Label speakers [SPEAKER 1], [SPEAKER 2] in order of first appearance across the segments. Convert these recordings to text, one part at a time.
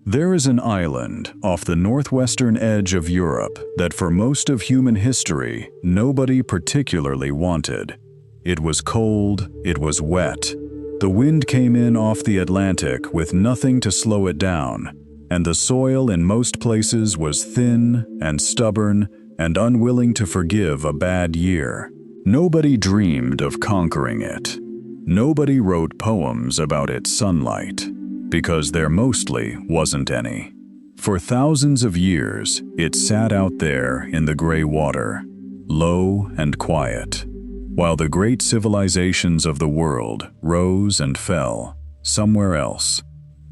[SPEAKER 1] There is an island off the northwestern edge of Europe that for most of human history nobody particularly wanted. It was cold, it was wet. The wind came in off the Atlantic with nothing to slow it down, and the soil in most places was thin and stubborn and unwilling to forgive a bad year. Nobody dreamed of conquering it. Nobody wrote poems about its sunlight, because there mostly wasn't any. For thousands of years, it sat out there in the gray water, low and quiet, while the great civilizations of the world rose and fell somewhere else,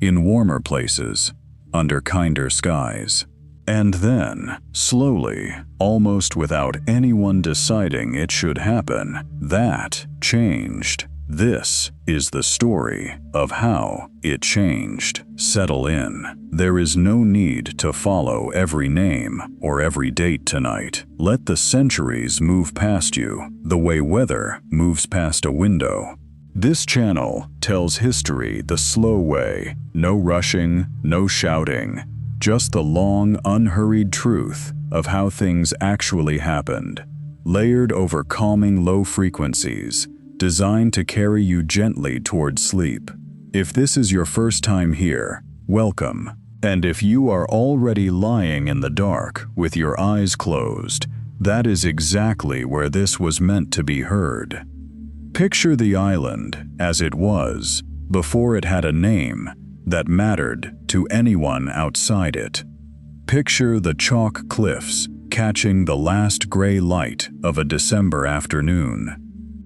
[SPEAKER 1] in warmer places, under kinder skies. And then, slowly, almost without anyone deciding it should happen, that changed. This is the story of how it changed. Settle in. There is no need to follow every name or every date tonight. Let the centuries move past you, the way weather moves past a window. This channel tells history the slow way. No rushing, no shouting. Just the long, unhurried truth of how things actually happened, layered over calming low frequencies, designed to carry you gently toward sleep. If this is your first time here, welcome. And if you are already lying in the dark with your eyes closed, that is exactly where this was meant to be heard. Picture the island as it was before it had a name that mattered to anyone outside it. Picture the chalk cliffs catching the last gray light of a December afternoon.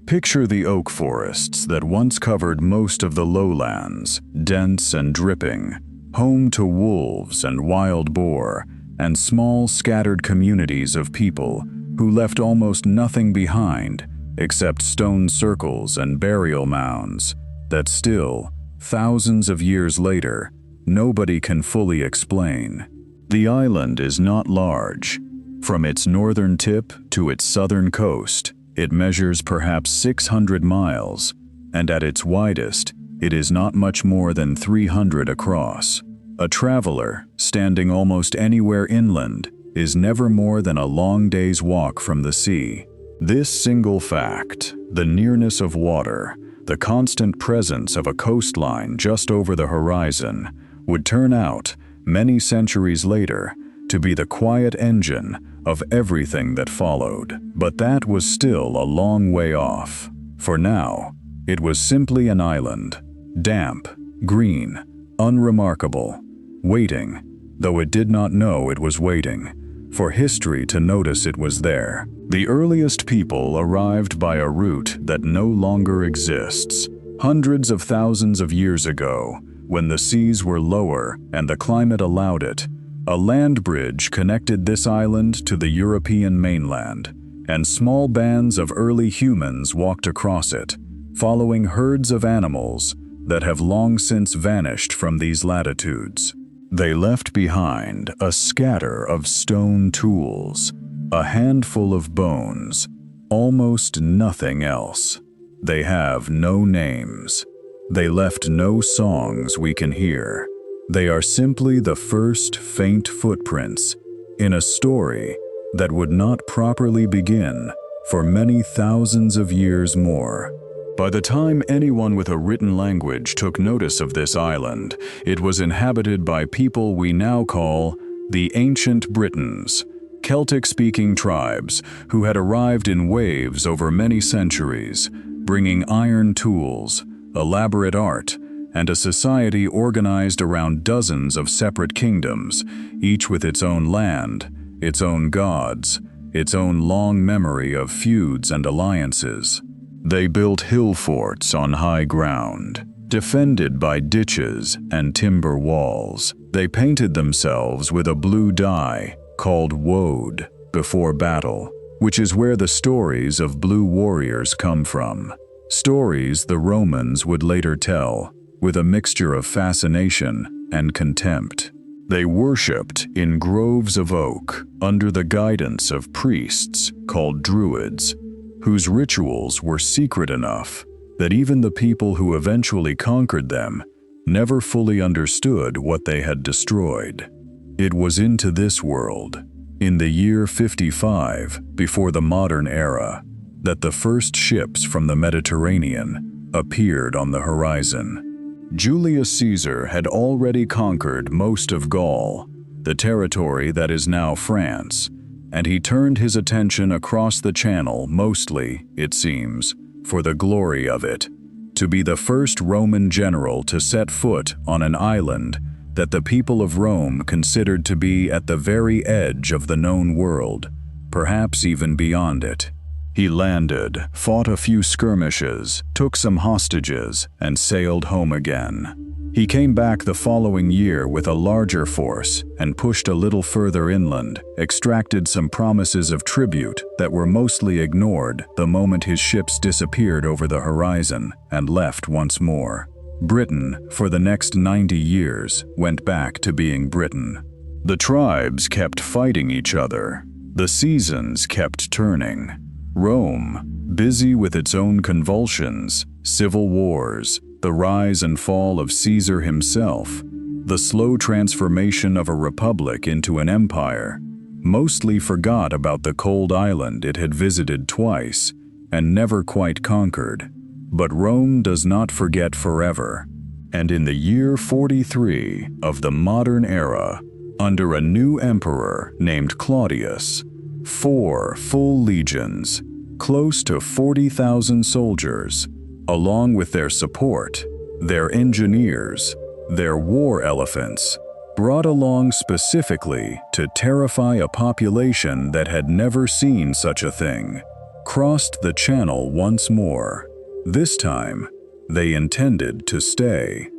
[SPEAKER 1] Picture the oak forests that once covered most of the lowlands, dense and dripping, home to wolves and wild boar, and small scattered communities of people who left almost nothing behind except stone circles and burial mounds that still, thousands of years later, nobody can fully explain. The island is not large. From its northern tip to its southern coast, it measures perhaps 600 miles, and at its widest, it is not much more than 300 across. A traveler, standing almost anywhere inland, is never more than a long day's walk from the sea. This single fact, the nearness of water, the constant presence of a coastline just over the horizon, would turn out, many centuries later, to be the quiet engine of everything that followed. But that was still a long way off. For now, it was simply an island, damp, green, unremarkable, waiting, though it did not know it was waiting, for history to notice it was there. The earliest people arrived by a route that no longer exists. Hundreds of thousands of years ago, when the seas were lower and the climate allowed it, a land bridge connected this island to the European mainland, and small bands of early humans walked across it, following herds of animals that have long since vanished from these latitudes. They left behind a scatter of stone tools, a handful of bones, almost nothing else. They have no names. They left no songs we can hear. They are simply the first faint footprints in a story that would not properly begin for many thousands of years more. By the time anyone with a written language took notice of this island, it was inhabited by people we now call the Ancient Britons, Celtic-speaking tribes who had arrived in waves over many centuries, bringing iron tools, elaborate art, and a society organized around dozens of separate kingdoms, each with its own land, its own gods, its own long memory of feuds and alliances. They built hill forts on high ground, defended by ditches and timber walls. They painted themselves with a blue dye called woad before battle, which is where the stories of blue warriors come from. Stories the Romans would later tell, with a mixture of fascination and contempt. They worshipped in groves of oak under the guidance of priests called druids, whose rituals were secret enough that even the people who eventually conquered them never fully understood what they had destroyed. It was into this world, in the year 55 before the modern era, that the first ships from the Mediterranean appeared on the horizon. Julius Caesar had already conquered most of Gaul, the territory that is now France, and he turned his attention across the Channel mostly, it seems, for the glory of it, to be the first Roman general to set foot on an island that the people of Rome considered to be at the very edge of the known world, perhaps even beyond it. He landed, fought a few skirmishes, took some hostages, and sailed home again. He came back the following year with a larger force and pushed a little further inland, extracted some promises of tribute that were mostly ignored the moment his ships disappeared over the horizon, and left once more. Britain, for the next 90 years, went back to being Britain. The tribes kept fighting each other. The seasons kept turning. Rome, busy with its own convulsions, civil wars, the rise and fall of Caesar himself, the slow transformation of a republic into an empire, mostly forgot about the cold island it had visited twice and never quite conquered. But Rome does not forget forever, and in the year 43 of the modern era, under a new emperor named Claudius, 4 full legions, close to 40,000 soldiers, along with their support, their engineers, their war elephants, brought along specifically to terrify a population that had never seen such a thing, crossed the Channel once more. This time, they intended to stay.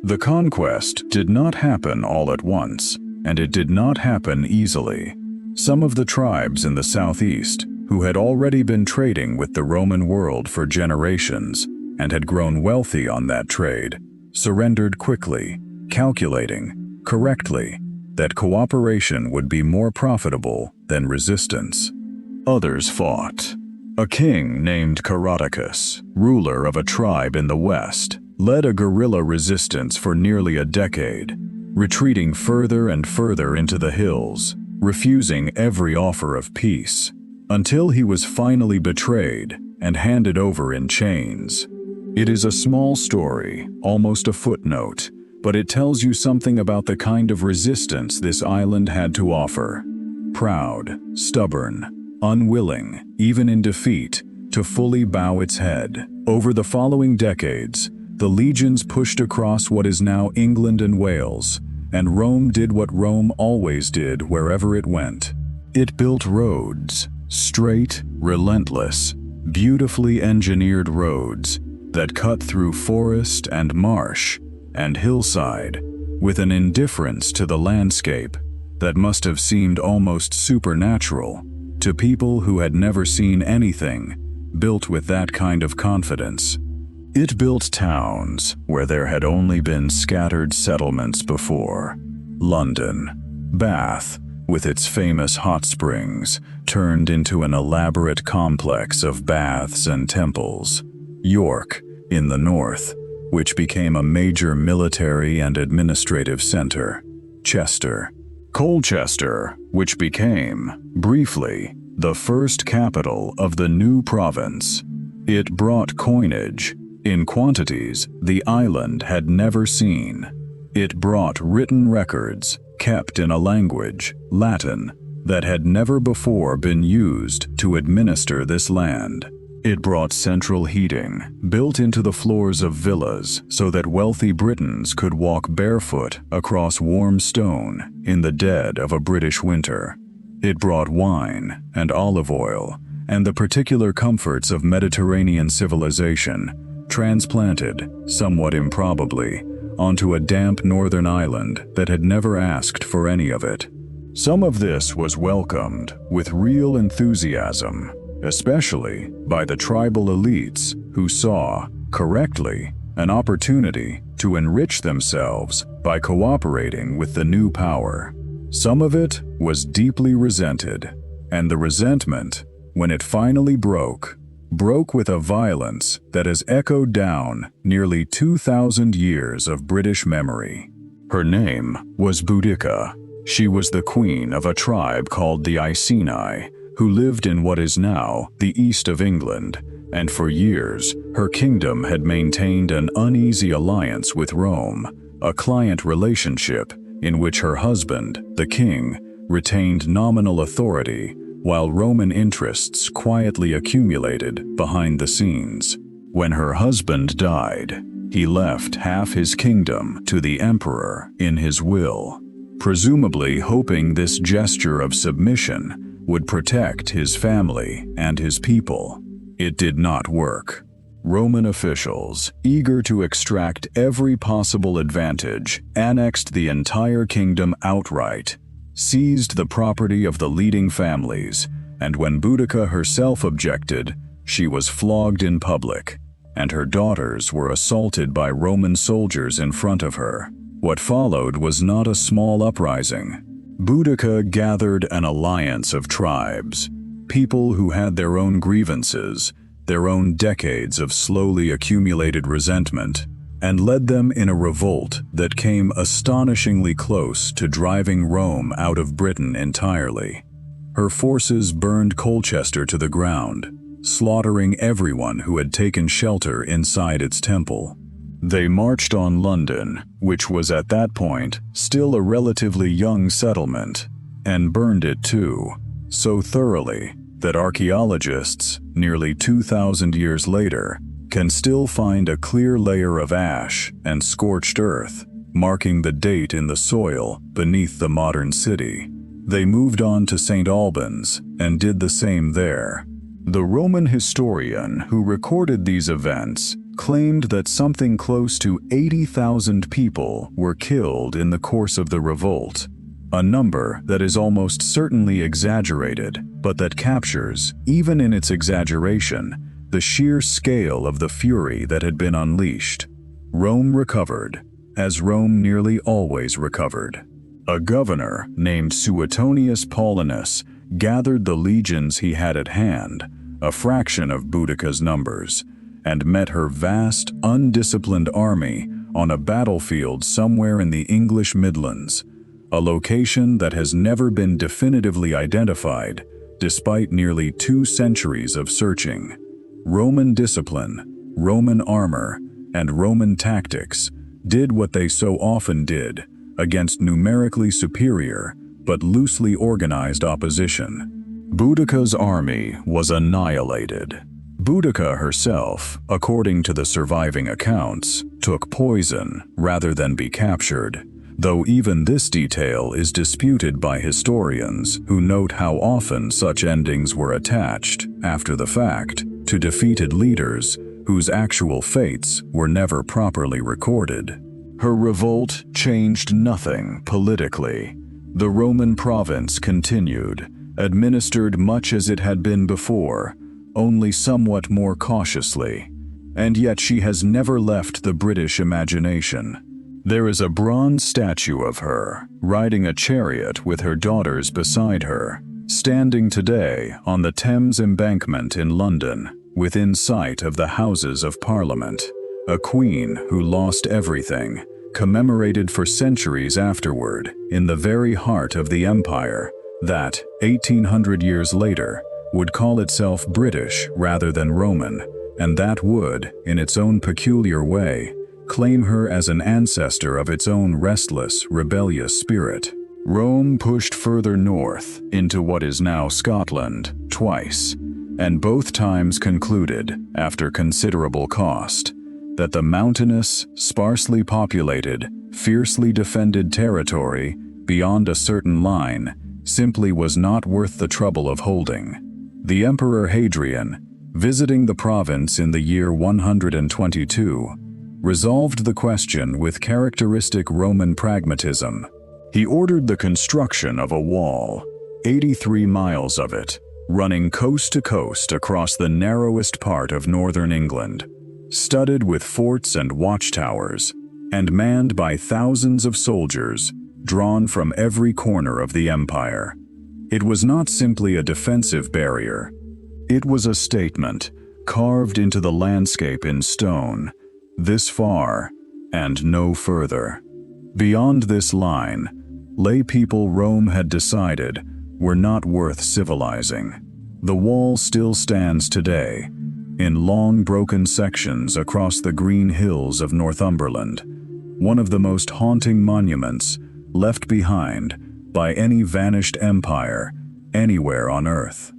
[SPEAKER 1] The conquest did not happen all at once, and it did not happen easily. Some of the tribes in the southeast, who had already been trading with the Roman world for generations and had grown wealthy on that trade, surrendered quickly, calculating, correctly, that cooperation would be more profitable than resistance. Others fought. A king named Caratacus, ruler of a tribe in the west, led a guerrilla resistance for nearly a decade, retreating further and further into the hills, refusing every offer of peace, until he was finally betrayed and handed over in chains. It is a small story, almost a footnote, but it tells you something about the kind of resistance this island had to offer. Proud, stubborn, unwilling, even in defeat, to fully bow its head. Over the following decades, the legions pushed across what is now England and Wales, and Rome did what Rome always did wherever it went. It built roads, straight, relentless, beautifully engineered roads that cut through forest and marsh and hillside with an indifference to the landscape that must have seemed almost supernatural to people who had never seen anything built with that kind of confidence. It built towns where there had only been scattered settlements before. London, Bath, with its famous hot springs, turned into an elaborate complex of baths and temples. York, in the north, which became a major military and administrative center. Chester, Colchester, which became, briefly, the first capital of the new province. It brought coinage, in quantities the island had never seen. It brought written records, kept in a language, Latin, that had never before been used to administer this land. It brought central heating, built into the floors of villas so that wealthy Britons could walk barefoot across warm stone in the dead of a British winter. It brought wine and olive oil and the particular comforts of Mediterranean civilization, transplanted, somewhat improbably, onto a damp northern island that had never asked for any of it. Some of this was welcomed with real enthusiasm, especially by the tribal elites who saw, correctly, an opportunity to enrich themselves by cooperating with the new power. Some of it was deeply resented, and the resentment, when it finally broke broke with a violence that has echoed down nearly 2,000 years of British memory. Her name was Boudica. She was the queen of a tribe called the Iceni, who lived in what is now the east of England, and for years her kingdom had maintained an uneasy alliance with Rome, a client relationship in which her husband, the king, retained nominal authority while Roman interests quietly accumulated behind the scenes. When her husband died, he left half his kingdom to the emperor in his will, presumably hoping this gesture of submission would protect his family and his people. It did not work. Roman officials, eager to extract every possible advantage, annexed the entire kingdom outright, seized the property of the leading families, and when Boudica herself objected, she was flogged in public, and her daughters were assaulted by Roman soldiers in front of her. What followed was not a small uprising. Boudica gathered an alliance of tribes, people who had their own grievances, their own decades of slowly accumulated resentment, and led them in a revolt that came astonishingly close to driving Rome out of Britain entirely. Her forces burned Colchester to the ground, slaughtering everyone who had taken shelter inside its temple. They marched on London, which was at that point still a relatively young settlement, and burned it too, so thoroughly that archaeologists, nearly 2,000 years later, can still find a clear layer of ash and scorched earth, marking the date in the soil beneath the modern city. They moved on to St. Albans and did the same there. The Roman historian who recorded these events claimed that something close to 80,000 people were killed in the course of the revolt, a number that is almost certainly exaggerated, but that captures, even in its exaggeration, the sheer scale of the fury that had been unleashed. Rome recovered, as Rome nearly always recovered. A governor named Suetonius Paulinus gathered the legions he had at hand, a fraction of Boudica's numbers, and met her vast, undisciplined army on a battlefield somewhere in the English Midlands, a location that has never been definitively identified despite nearly 2 centuries of searching. Roman discipline, Roman armor, and Roman tactics did what they so often did against numerically superior but loosely organized opposition. Boudica's army was annihilated. Boudica herself, according to the surviving accounts, took poison rather than be captured, though even this detail is disputed by historians who note how often such endings were attached, after the fact, to defeated leaders whose actual fates were never properly recorded. Her revolt changed nothing politically. The Roman province continued, administered much as it had been before, only somewhat more cautiously, and yet she has never left the British imagination. There is a bronze statue of her, riding a chariot with her daughters beside her, standing today on the Thames Embankment in London, within sight of the Houses of Parliament. A queen who lost everything, commemorated for centuries afterward in the very heart of the empire that, 1,800 years later, would call itself British rather than Roman, and that would, in its own peculiar way, claim her as an ancestor of its own restless, rebellious spirit. Rome pushed further north into what is now Scotland twice, and both times concluded, after considerable cost, that the mountainous, sparsely populated, fiercely defended territory beyond a certain line simply was not worth the trouble of holding. The Emperor Hadrian, visiting the province in the year 122, resolved the question with characteristic Roman pragmatism. He ordered the construction of a wall, 83 miles of it, running coast to coast across the narrowest part of northern England, studded with forts and watchtowers, and manned by thousands of soldiers drawn from every corner of the empire. It was not simply a defensive barrier. It was a statement, carved into the landscape in stone, this far and no further. Beyond this line, lay people Rome had decided were not worth civilizing. The wall still stands today, in long broken sections across the green hills of Northumberland, one of the most haunting monuments left behind by any vanished empire anywhere on Earth.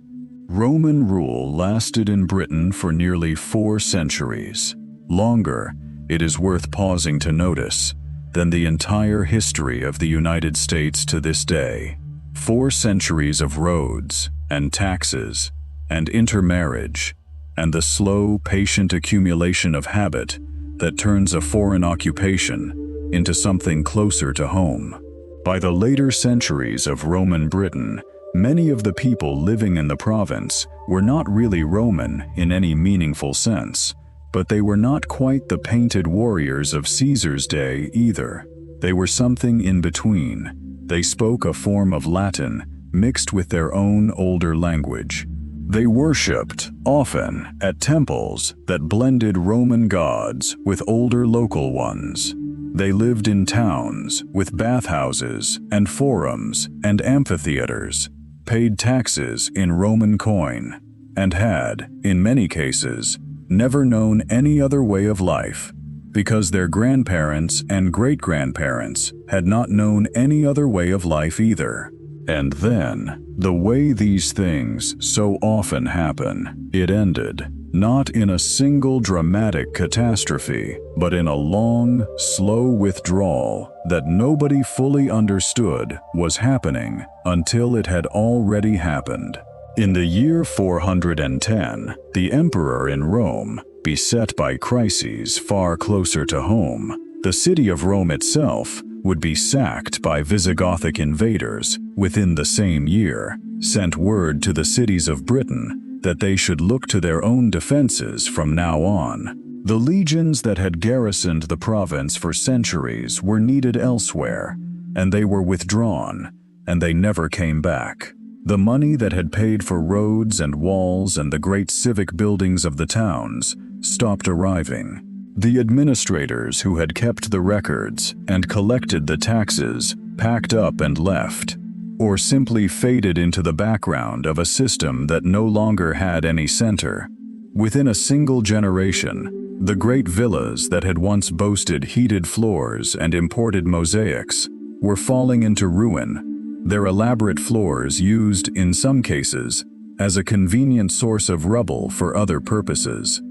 [SPEAKER 1] Roman rule lasted in Britain for nearly 4 centuries, longer, it is worth pausing to notice, than the entire history of the United States to this day. 4 centuries of roads and taxes and intermarriage, and the slow, patient accumulation of habit that turns a foreign occupation into something closer to home. By the later centuries of Roman Britain, many of the people living in the province were not really Roman in any meaningful sense, but they were not quite the painted warriors of Caesar's day either. They were something in between. They spoke a form of Latin mixed with their own older language. They worshipped, often, at temples that blended Roman gods with older local ones. They lived in towns with bathhouses and forums and amphitheaters, paid taxes in Roman coin, and had, in many cases, never known any other way of life, because their grandparents and great-grandparents had not known any other way of life either. And then, the way these things so often happen, it ended, not in a single dramatic catastrophe, but in a long, slow withdrawal that nobody fully understood was happening until it had already happened. In the year 410, the emperor in Rome, beset by crises far closer to home, the city of Rome itself would be sacked by Visigothic invaders within the same year, sent word to the cities of Britain that they should look to their own defenses from now on. The legions that had garrisoned the province for centuries were needed elsewhere, and they were withdrawn, and they never came back. The money that had paid for roads and walls and the great civic buildings of the towns stopped arriving. The administrators who had kept the records and collected the taxes packed up and left, or simply faded into the background of a system that no longer had any center. Within a single generation, the great villas that had once boasted heated floors and imported mosaics were falling into ruin, their elaborate floors used, in some cases, as a convenient source of rubble for other purposes.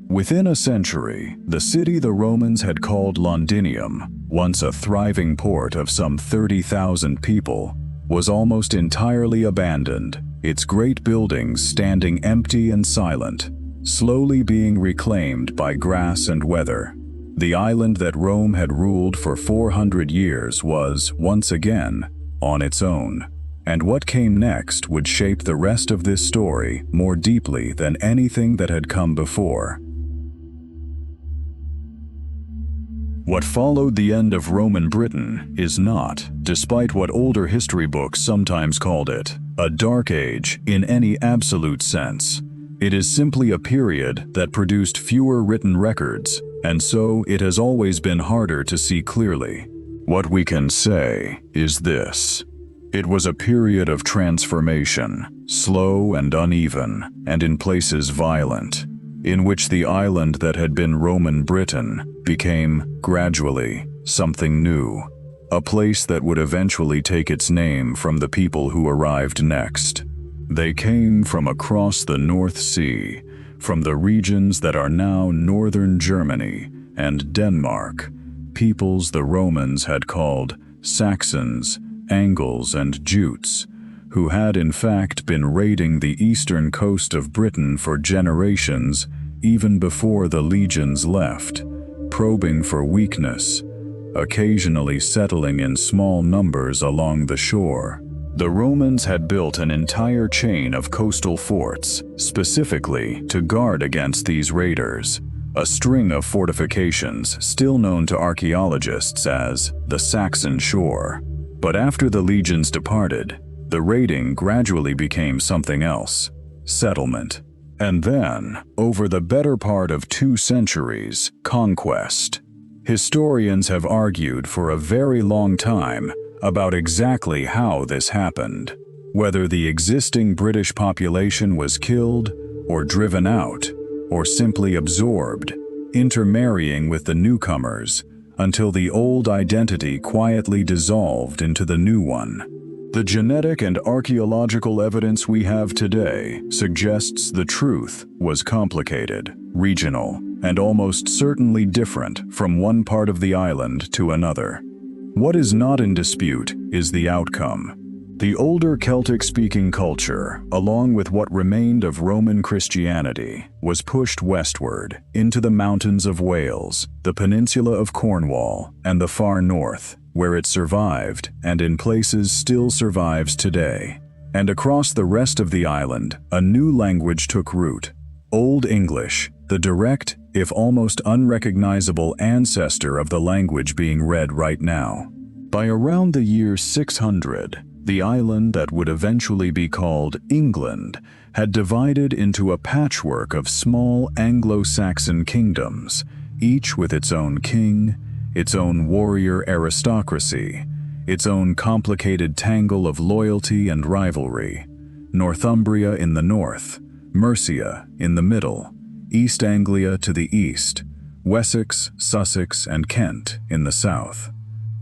[SPEAKER 1] Within a century, the city the Romans had called Londinium, once a thriving port of some 30,000 people, was almost entirely abandoned, its great buildings standing empty and silent, slowly being reclaimed by grass and weather. The island that Rome had ruled for 400 years was, once again, on its own. And what came next would shape the rest of this story more deeply than anything that had come before. What followed the end of Roman Britain is not, despite what older history books sometimes called it, a dark age in any absolute sense. It is simply a period that produced fewer written records, and so it has always been harder to see clearly. What we can say is this: it was a period of transformation, slow and uneven, and in places violent, in which the island that had been Roman Britain became, gradually, something new, a place that would eventually take its name from the people who arrived next. They came from across the North Sea, from the regions that are now northern Germany and Denmark, peoples the Romans had called Saxons, Angles, and Jutes, who had in fact been raiding the eastern coast of Britain for generations even before the legions left, probing for weakness, occasionally settling in small numbers along the shore. The Romans had built an entire chain of coastal forts, specifically to guard against these raiders, a string of fortifications still known to archaeologists as the Saxon Shore. But after the legions departed, the raiding gradually became something else: settlement. And then, over the better part of 2 centuries, conquest. Historians have argued for a very long time about exactly how this happened, whether the existing British population was killed or driven out, or simply absorbed, intermarrying with the newcomers until the old identity quietly dissolved into the new one. The genetic and archaeological evidence we have today suggests the truth was complicated, regional, and almost certainly different from one part of the island to another. What is not in dispute is the outcome. The older Celtic-speaking culture, along with what remained of Roman Christianity, was pushed westward into the mountains of Wales, the peninsula of Cornwall, and the far north, where it survived and in places still survives today. And across the rest of the island, a new language took root. Old English, the direct, if almost unrecognizable ancestor of the language being read right now. By around the year 600, the island that would eventually be called England had divided into a patchwork of small Anglo-Saxon kingdoms, each with its own king, its own warrior aristocracy, its own complicated tangle of loyalty and rivalry. Northumbria in the north, Mercia in the middle, East Anglia to the east, Wessex, Sussex, and Kent in the south.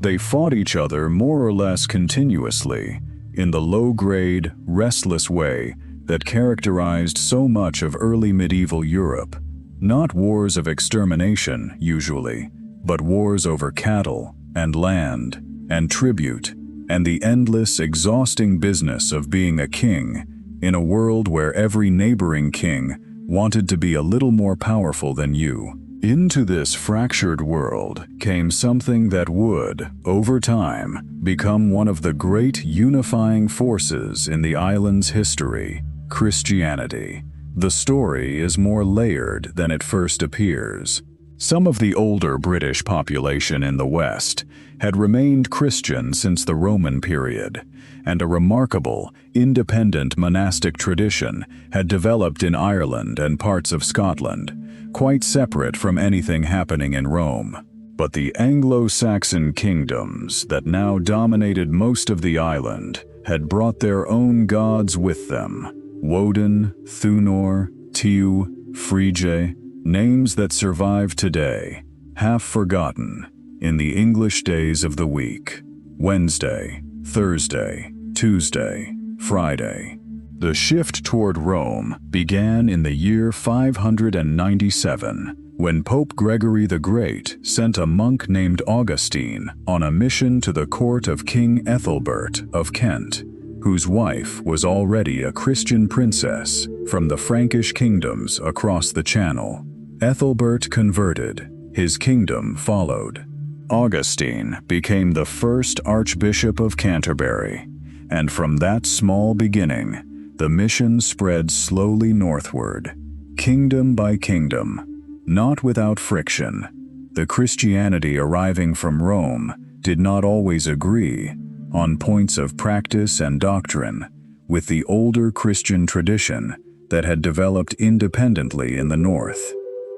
[SPEAKER 1] They fought each other more or less continuously, in the low-grade, restless way that characterized so much of early medieval Europe. Not wars of extermination, usually, but wars over cattle, and land, and tribute, and the endless, exhausting business of being a king in a world where every neighboring king wanted to be a little more powerful than you. Into this fractured world came something that would, over time, become one of the great unifying forces in the island's history: Christianity. The story is more layered than it first appears. Some of the older British population in the West had remained Christian since the Roman period, and a remarkable, independent monastic tradition had developed in Ireland and parts of Scotland, quite separate from anything happening in Rome. But the Anglo-Saxon kingdoms that now dominated most of the island had brought their own gods with them: Woden, Thunor, Tiu, Frigge, names that survive today, half forgotten, in the English days of the week: Wednesday, Thursday, Tuesday, Friday. The shift toward Rome began in the year 597, when Pope Gregory the Great sent a monk named Augustine on a mission to the court of King Ethelbert of Kent, whose wife was already a Christian princess from the Frankish kingdoms across the Channel. Ethelbert converted, his kingdom followed. Augustine became the first Archbishop of Canterbury, and from that small beginning, the mission spread slowly northward, kingdom by kingdom, not without friction. The Christianity arriving from Rome did not always agree, on points of practice and doctrine, with the older Christian tradition that had developed independently in the north.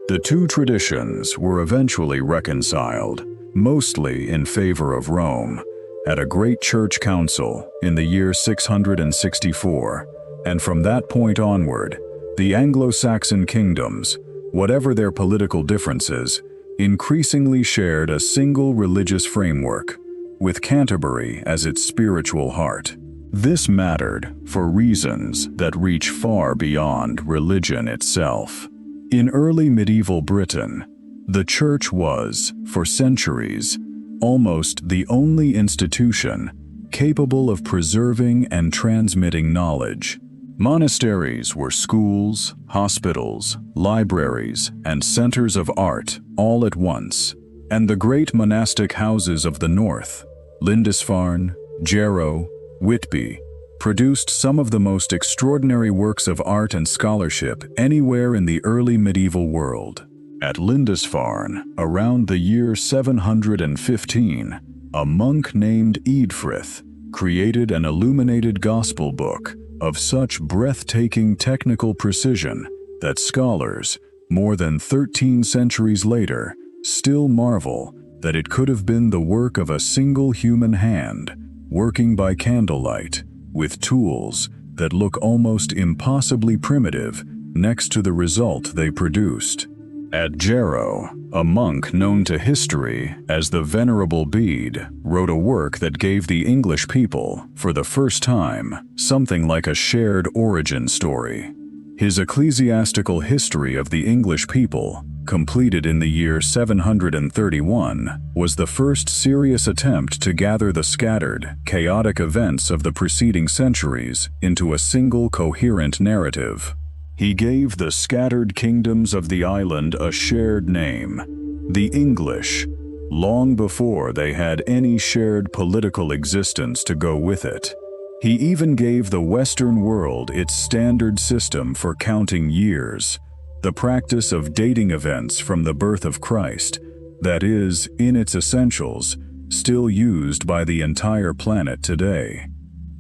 [SPEAKER 1] The two traditions were eventually reconciled, mostly in favor of Rome, at a great church council in the year 664, and from that point onward, the Anglo-Saxon kingdoms, whatever their political differences, increasingly shared a single religious framework, with Canterbury as its spiritual heart. This mattered for reasons that reach far beyond religion itself. In early medieval Britain, the church was, for centuries, almost the only institution capable of preserving and transmitting knowledge. Monasteries were schools, hospitals, libraries, and centers of art all at once, and the great monastic houses of the north, Lindisfarne, Jarrow, Whitby, produced some of the most extraordinary works of art and scholarship anywhere in the early medieval world. At Lindisfarne, around the year 715, a monk named Eadfrith created an illuminated gospel book of such breathtaking technical precision that scholars, more than 13 centuries later, still marvel that it could have been the work of a single human hand, working by candlelight, with tools that look almost impossibly primitive next to the result they produced. At Jarrow, a monk known to history as the Venerable Bede wrote a work that gave the English people, for the first time, something like a shared origin story. His ecclesiastical history of the English people, completed in the year 731, was the first serious attempt to gather the scattered, chaotic events of the preceding centuries into a single coherent narrative. He gave the scattered kingdoms of the island a shared name, the English, long before they had any shared political existence to go with it. He even gave the Western world its standard system for counting years, the practice of dating events from the birth of Christ, that is, in its essentials, still used by the entire planet today.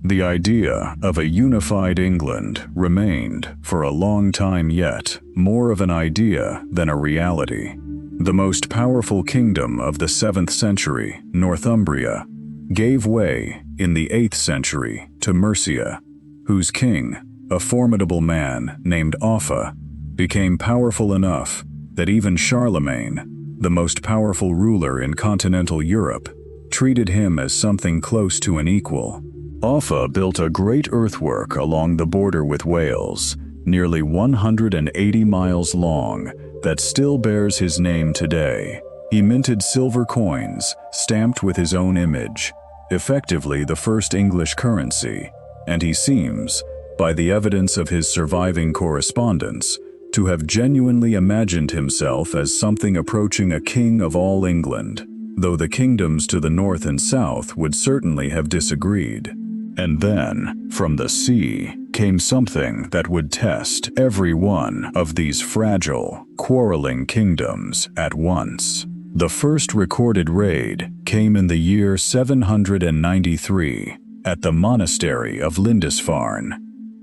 [SPEAKER 1] The idea of a unified England remained, for a long time yet, more of an idea than a reality. The most powerful kingdom of the 7th century, Northumbria, gave way in the 8th century to Mercia, whose king, a formidable man named Offa, became powerful enough that even Charlemagne, the most powerful ruler in continental Europe, treated him as something close to an equal. Offa built a great earthwork along the border with Wales, nearly 180 miles long, that still bears his name today. He minted silver coins, stamped with his own image, effectively the first English currency, and he seems, by the evidence of his surviving correspondence, to have genuinely imagined himself as something approaching a king of all England, though the kingdoms to the north and south would certainly have disagreed. And then, from the sea, came something that would test every one of these fragile, quarreling kingdoms at once. The first recorded raid came in the year 793 at the monastery of Lindisfarne,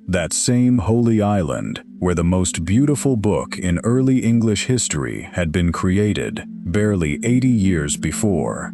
[SPEAKER 1] that same holy island where the most beautiful book in early English history had been created barely 80 years before.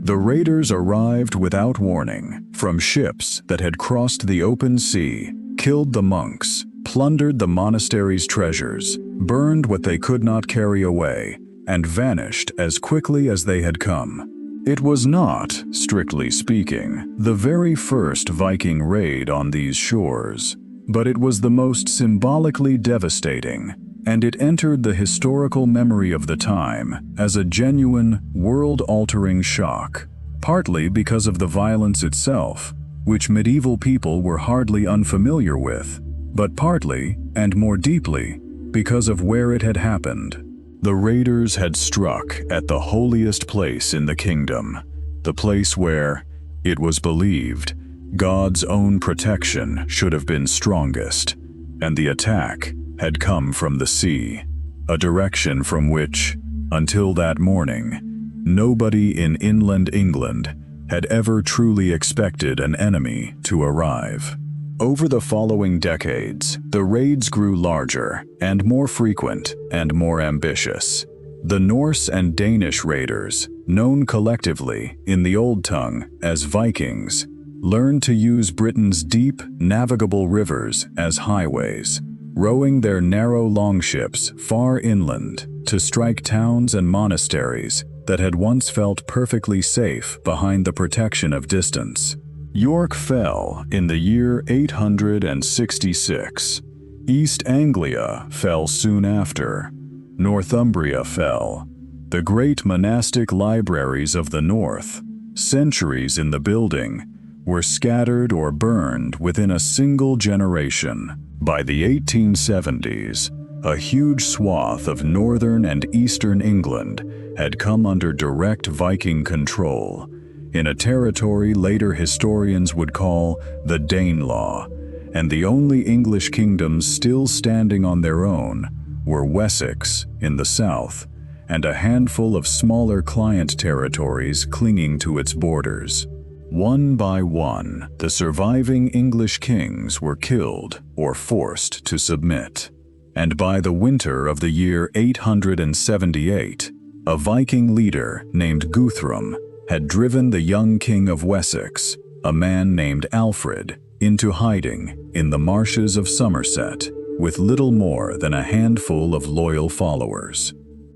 [SPEAKER 1] The raiders arrived without warning from ships that had crossed the open sea, killed the monks, plundered the monastery's treasures, burned what they could not carry away, and vanished as quickly as they had come. It was not, strictly speaking, the very first Viking raid on these shores, but it was the most symbolically devastating, and it entered the historical memory of the time as a genuine, world-altering shock, partly because of the violence itself, which medieval people were hardly unfamiliar with, but partly, and more deeply, because of where it had happened. The raiders had struck at the holiest place in the kingdom, the place where, it was believed, God's own protection should have been strongest, and the attack had come from the sea, a direction from which, until that morning, nobody in inland England had ever truly expected an enemy to arrive. Over the following decades, the raids grew larger and more frequent and more ambitious. The Norse and Danish raiders, known collectively in the Old Tongue as Vikings, learned to use Britain's deep, navigable rivers as highways, rowing their narrow longships far inland to strike towns and monasteries that had once felt perfectly safe behind the protection of distance. York fell in the year 866. East Anglia fell soon after. Northumbria fell. The great monastic libraries of the north, centuries in the building, were scattered or burned within a single generation. By the 1870s, a huge swath of northern and eastern England had come under direct Viking control, in a territory later historians would call the Danelaw, and the only English kingdoms still standing on their own were Wessex in the south, and a handful of smaller client territories clinging to its borders. One by one, the surviving English kings were killed or forced to submit. and by the winter of the year 878, a Viking leader named Guthrum had driven the young king of Wessex, a man named Alfred, into hiding in the marshes of Somerset with little more than a handful of loyal followers.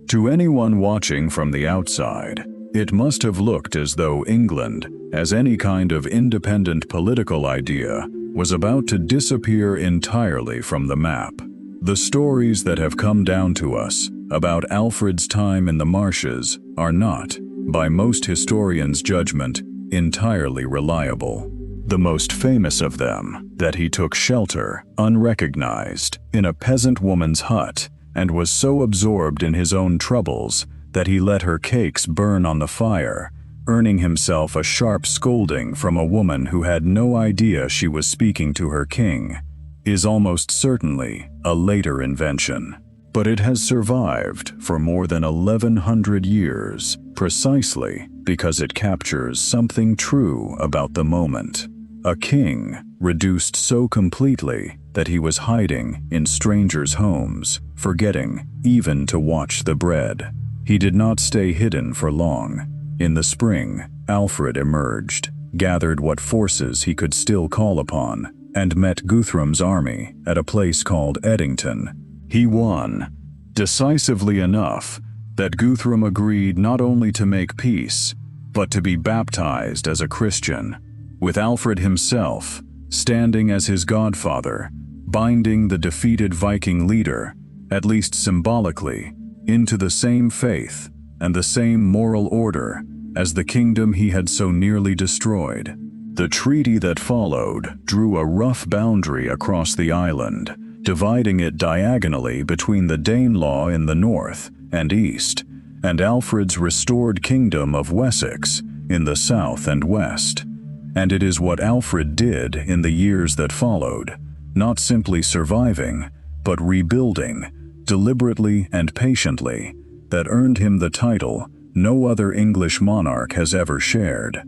[SPEAKER 1] To anyone watching from the outside, it must have looked as though England, as any kind of independent political idea, was about to disappear entirely from the map. The stories that have come down to us about Alfred's time in the marshes are not, by most historians' judgment, entirely reliable. The most famous of them, that he took shelter, unrecognized, in a peasant woman's hut, and was so absorbed in his own troubles that he let her cakes burn on the fire, earning himself a sharp scolding from a woman who had no idea she was speaking to her king, is almost certainly a later invention. But it has survived for more than 1100 years, precisely because it captures something true about the moment. A king reduced so completely that he was hiding in strangers' homes, forgetting even to watch the bread. He did not stay hidden for long. In the spring, Alfred emerged, gathered what forces he could still call upon, and met Guthrum's army at a place called Eddington. He won, decisively enough that Guthrum agreed not only to make peace, but to be baptized as a Christian, with Alfred himself standing as his godfather, binding the defeated Viking leader, at least symbolically, into the same faith and the same moral order as the kingdom he had so nearly destroyed. The treaty that followed drew a rough boundary across the island, dividing it diagonally between the Danelaw in the north and east, and Alfred's restored kingdom of Wessex in the south and west. And it is what Alfred did in the years that followed, not simply surviving, but rebuilding, deliberately and patiently, that earned him the title no other English monarch has ever shared.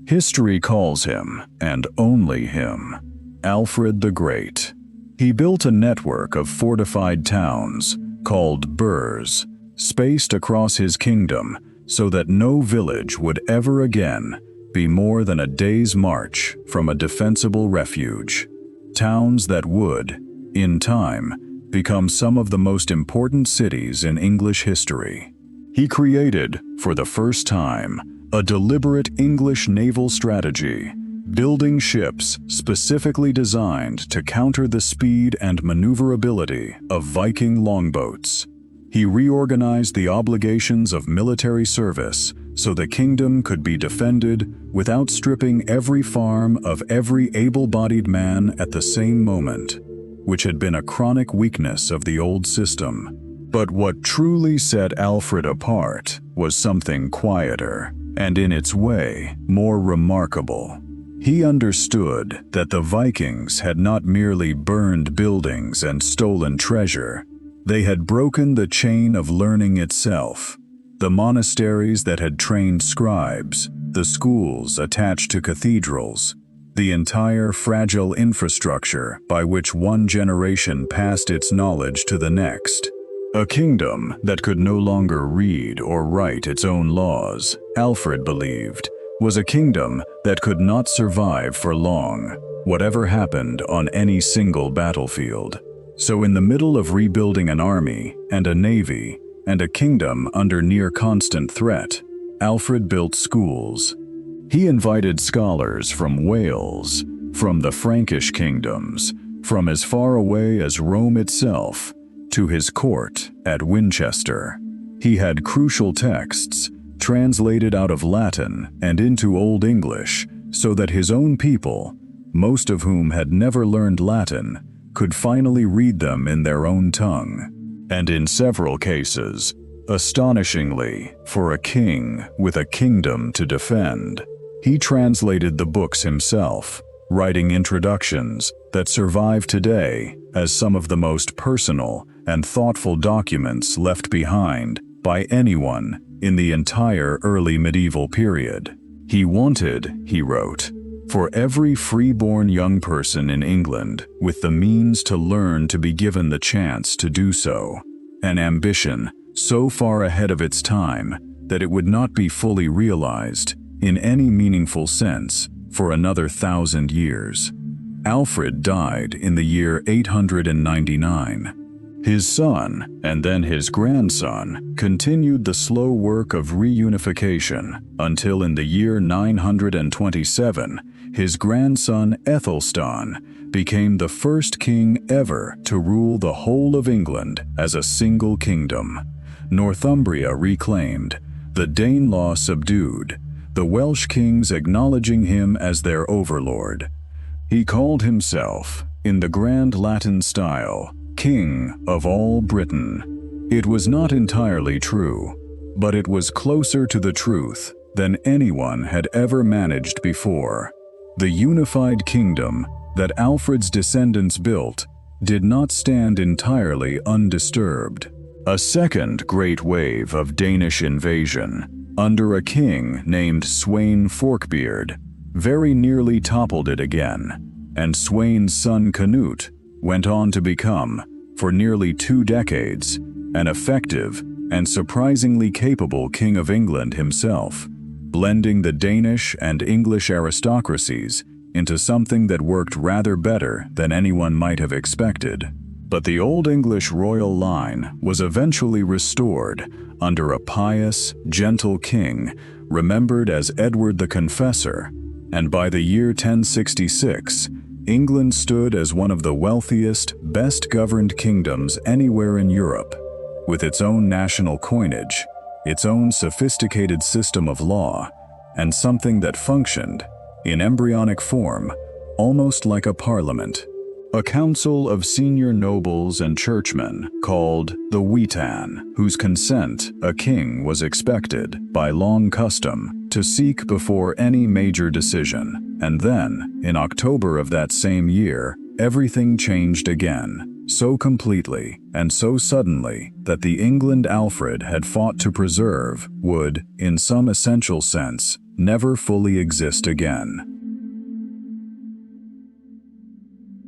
[SPEAKER 1] History calls him, and only him, Alfred the Great. He built a network of fortified towns, called burhs, spaced across his kingdom so that no village would ever again be more than a day's march from a defensible refuge. Towns that would, in time, become some of the most important cities in English history. He created, for the first time, a deliberate English naval strategy, building ships specifically designed to counter the speed and maneuverability of Viking longboats. He reorganized the obligations of military service so the kingdom could be defended without stripping every farm of every able-bodied man at the same moment, which had been a chronic weakness of the old system. But what truly set Alfred apart was something quieter, and in its way, more remarkable. He understood that the Vikings had not merely burned buildings and stolen treasure. They had broken the chain of learning itself. The monasteries that had trained scribes, the schools attached to cathedrals, the entire fragile infrastructure by which one generation passed its knowledge to the next. A kingdom that could no longer read or write its own laws, Alfred believed, was a kingdom that could not survive for long, whatever happened on any single battlefield. So in the middle of rebuilding an army and a navy and a kingdom under near constant threat, Alfred built schools. He invited scholars from Wales, from the Frankish kingdoms, from as far away as Rome itself, to his court at Winchester. He had crucial texts translated out of Latin and into Old English so that his own people, most of whom had never learned Latin, could finally read them in their own tongue. And in several cases, astonishingly, for a king with a kingdom to defend, he translated the books himself, writing introductions that survive today as some of the most personal and thoughtful documents left behind by anyone in the entire early medieval period. He wanted, he wrote, For every freeborn young person in England with the means to learn to be given the chance to do so, an ambition so far ahead of its time that it would not be fully realized in any meaningful sense for another 1,000 years. Alfred died in the year 899. His son, and then his grandson, continued the slow work of reunification until in the year 927, his grandson Ethelstan became the first king ever to rule the whole of England as a single kingdom. Northumbria reclaimed, the Danelaw subdued, the Welsh kings acknowledging him as their overlord. He called himself, in the grand Latin style, King of all Britain. It was not entirely true, but it was closer to the truth than anyone had ever managed before. The unified kingdom that Alfred's descendants built did not stand entirely undisturbed. A second great wave of Danish invasion, under a king named Sweyn Forkbeard, very nearly toppled it again, and Sweyn's son Canute went on to become, for nearly 2 decades, an effective and surprisingly capable king of England himself, blending the Danish and English aristocracies into something that worked rather better than anyone might have expected. But the Old English royal line was eventually restored under a pious, gentle king remembered as Edward the Confessor, and by the year 1066, England stood as one of the wealthiest, best-governed kingdoms anywhere in Europe, with its own national coinage, its own sophisticated system of law, and something that functioned, in embryonic form, almost like a parliament. A council of senior nobles and churchmen called the Witan, whose consent a king was expected, by long custom, to seek before any major decision. And then, in October of that same year, everything changed again, so completely and so suddenly that the England Alfred had fought to preserve would, in some essential sense, never fully exist again.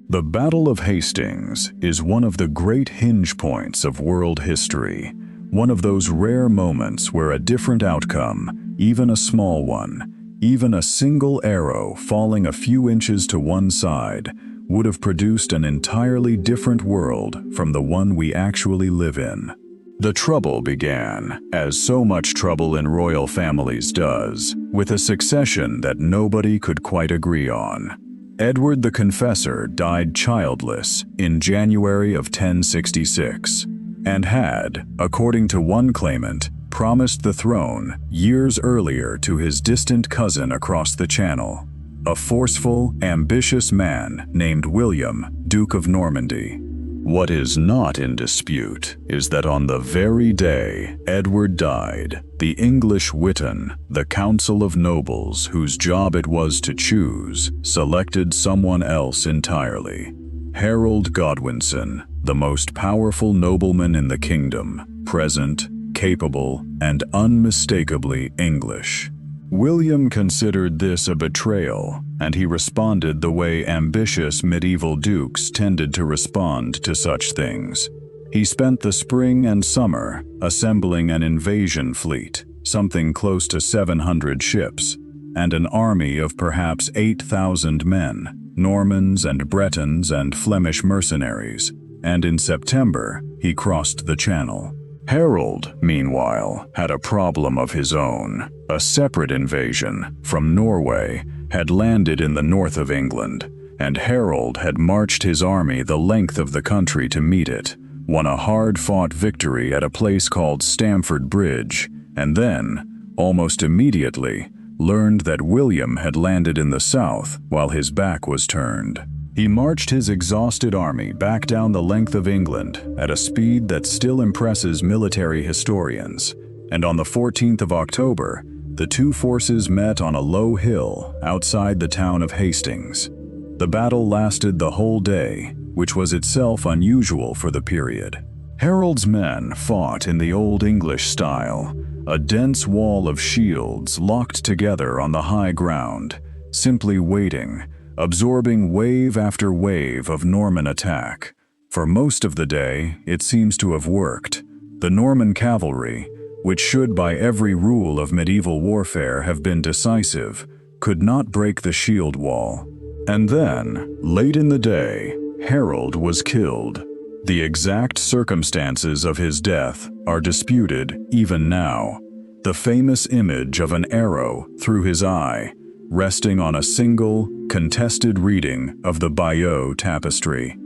[SPEAKER 1] The Battle of Hastings is one of the great hinge points of world history, one of those rare moments where a different outcome, even a small one, even a single arrow falling a few inches to one side, would have produced an entirely different world from the one we actually live in. The trouble began, as so much trouble in royal families does, with a succession that nobody could quite agree on. Edward the Confessor died childless in January of 1066, and had, according to one claimant, promised the throne years earlier to his distant cousin across the Channel, a forceful, ambitious man named William, Duke of Normandy. What is not in dispute is that on the very day Edward died, the English Witan, the Council of Nobles whose job it was to choose, selected someone else entirely. Harold Godwinson, the most powerful nobleman in the kingdom, present, capable, and unmistakably English. William considered this a betrayal, and he responded the way ambitious medieval dukes tended to respond to such things. He spent the spring and summer assembling an invasion fleet, something close to 700 ships, and an army of perhaps 8,000 men, Normans and Bretons and Flemish mercenaries, and in September he crossed the Channel. Harold, meanwhile, had a problem of his own. A separate invasion, from Norway, had landed in the north of England, and Harold had marched his army the length of the country to meet it, won a hard-fought victory at a place called Stamford Bridge, and then, almost immediately, learned that William had landed in the south while his back was turned. He marched his exhausted army back down the length of England at a speed that still impresses military historians, and on the 14th of October, the two forces met on a low hill outside the town of Hastings. The battle lasted the whole day, which was itself unusual for the period. Harold's men fought in the Old English style, a dense wall of shields locked together on the high ground, simply waiting, absorbing wave after wave of Norman attack. For most of the day, it seems to have worked. The Norman cavalry, which should by every rule of medieval warfare have been decisive, could not break the shield wall. And then, late in the day, Harold was killed. The exact circumstances of his death are disputed even now. The famous image of an arrow through his eye, resting on a single, contested reading of the Bayeux tapestry.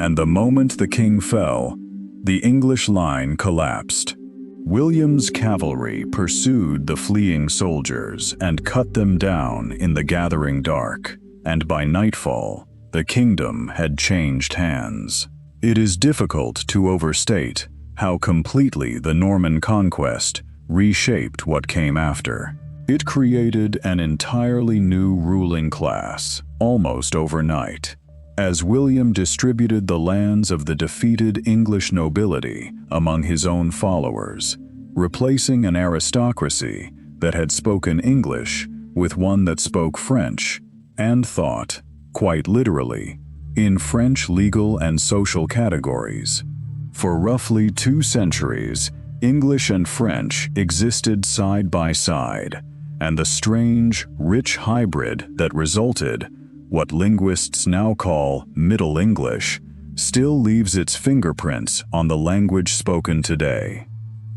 [SPEAKER 1] And the moment the king fell, the English line collapsed. William's cavalry pursued the fleeing soldiers and cut them down in the gathering dark, and by nightfall, the kingdom had changed hands. It is difficult to overstate how completely the Norman conquest reshaped what came after. It created an entirely new ruling class, almost overnight. As William distributed the lands of the defeated English nobility among his own followers, replacing an aristocracy that had spoken English with one that spoke French and thought, quite literally, in French legal and social categories. For roughly 2 centuries, English and French existed side by side, and the strange, rich hybrid that resulted, what linguists now call Middle English, still leaves its fingerprints on the language spoken today.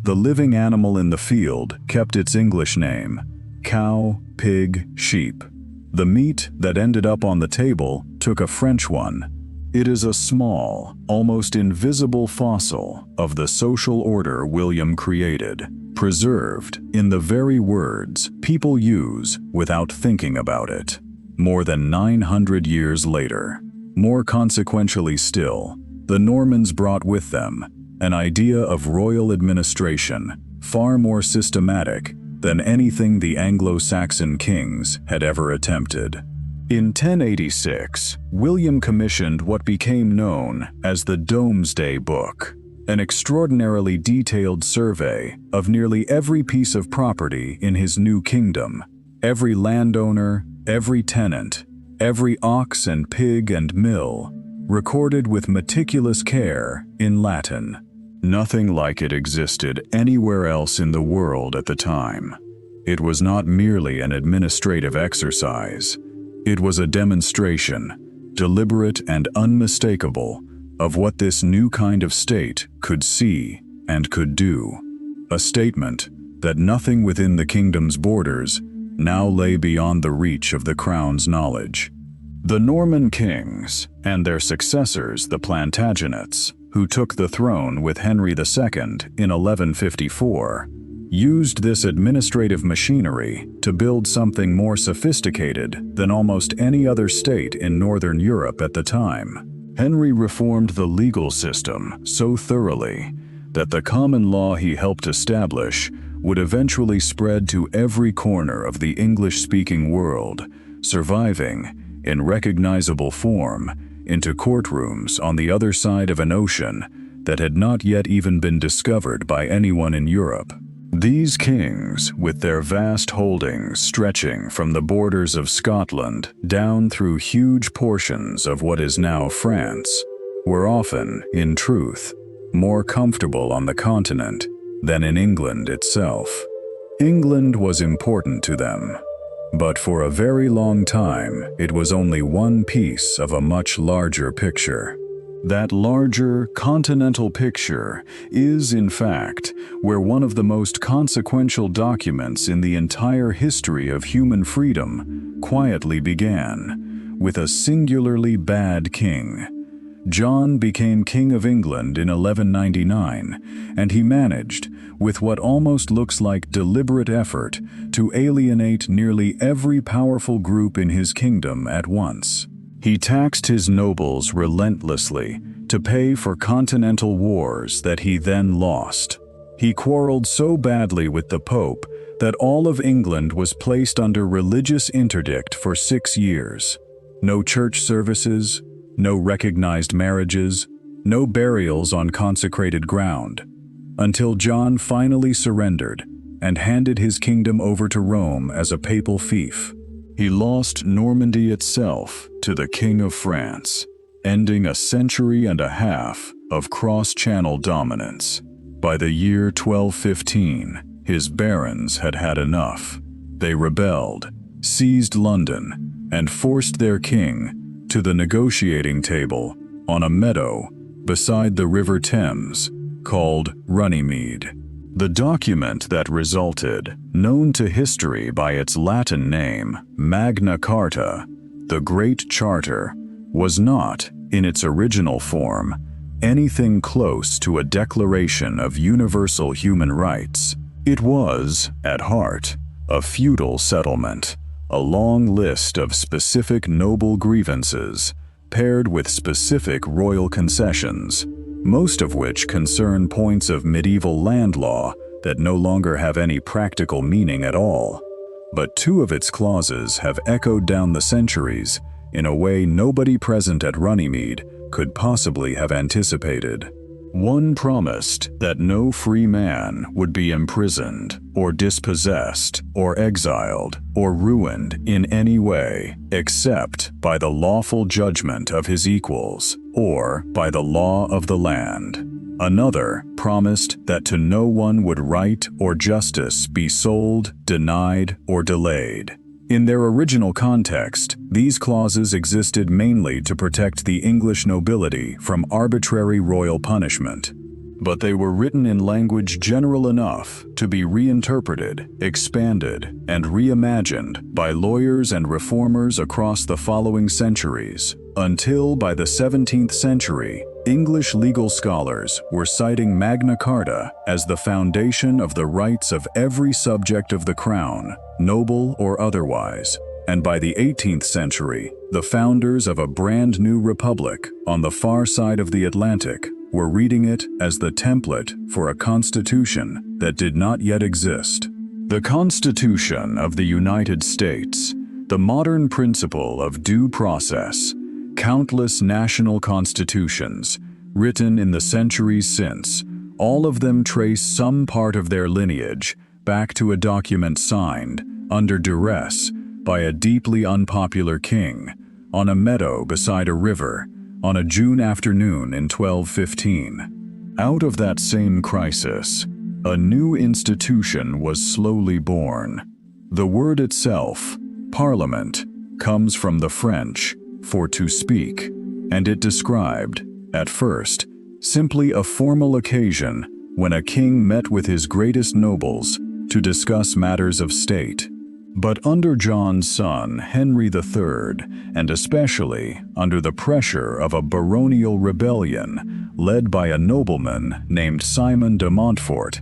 [SPEAKER 1] The living animal in the field kept its English name: cow, pig, sheep. The meat that ended up on the table took a French one. It is a small, almost invisible fossil of the social order William created, preserved in the very words people use without thinking about it. More than 900 years later, more consequentially still, the Normans brought with them an idea of royal administration far more systematic than anything the Anglo-Saxon kings had ever attempted. In 1086, William commissioned what became known as the Domesday Book, an extraordinarily detailed survey of nearly every piece of property in his new kingdom, every landowner, every tenant, every ox and pig and mill, recorded with meticulous care in Latin. Nothing like it existed anywhere else in the world at the time. It was not merely an administrative exercise. It was a demonstration, deliberate and unmistakable, of what this new kind of state could see and could do. A statement that nothing within the kingdom's borders now lay beyond the reach of the crown's knowledge. The Norman kings, and their successors the Plantagenets, who took the throne with Henry II in 1154, used this administrative machinery to build something more sophisticated than almost any other state in Northern Europe at the time. Henry reformed the legal system so thoroughly that the common law he helped establish would eventually spread to every corner of the English-speaking world, surviving, in recognizable form, into courtrooms on the other side of an ocean that had not yet even been discovered by anyone in Europe. These kings, with their vast holdings stretching from the borders of Scotland down through huge portions of what is now France, were often, in truth, more comfortable on the continent than in England itself. England was important to them, but for a very long time it was only one piece of a much larger picture. That larger continental picture is, in fact, where one of the most consequential documents in the entire history of human freedom quietly began, with a singularly bad king. John became King of England in 1199, and he managed, with what almost looks like deliberate effort, to alienate nearly every powerful group in his kingdom at once. He taxed his nobles relentlessly to pay for continental wars that he then lost. He quarreled so badly with the Pope that all of England was placed under religious interdict for 6 years. No church services, no recognized marriages, no burials on consecrated ground, until John finally surrendered and handed his kingdom over to Rome as a papal fief. He lost Normandy itself to the King of France, ending a century and a half of cross-channel dominance. By the year 1215, his barons had had enough. They rebelled, seized London, and forced their king to the negotiating table on a meadow beside the River Thames called Runnymede. The document that resulted, known to history by its Latin name, Magna Carta, the Great Charter, was not, in its original form, anything close to a declaration of universal human rights. It was, at heart, a feudal settlement, a long list of specific noble grievances, paired with specific royal concessions, most of which concern points of medieval land law that no longer have any practical meaning at all. But two of its clauses have echoed down the centuries in a way nobody present at Runnymede could possibly have anticipated. One promised that no free man would be imprisoned, or dispossessed, or exiled, or ruined in any way, except by the lawful judgment of his equals, or by the law of the land. Another promised that to no one would right or justice be sold, denied, or delayed. In their original context, these clauses existed mainly to protect the English nobility from arbitrary royal punishment. But they were written in language general enough to be reinterpreted, expanded, and reimagined by lawyers and reformers across the following centuries, until by the 17th century, English legal scholars were citing Magna Carta as the foundation of the rights of every subject of the crown, noble or otherwise, and by the 18th century, the founders of a brand new republic on the far side of the Atlantic were reading it as the template for a constitution that did not yet exist. The Constitution of the United States, the modern principle of due process, countless national constitutions, written in the centuries since, all of them trace some part of their lineage back to a document signed, under duress, by a deeply unpopular king, on a meadow beside a river, on a June afternoon in 1215. Out of that same crisis, a new institution was slowly born. The word itself, Parliament, comes from the French for to speak, and it described, at first, simply a formal occasion when a king met with his greatest nobles to discuss matters of state. But under John's son, Henry III, and especially under the pressure of a baronial rebellion led by a nobleman named Simon de Montfort,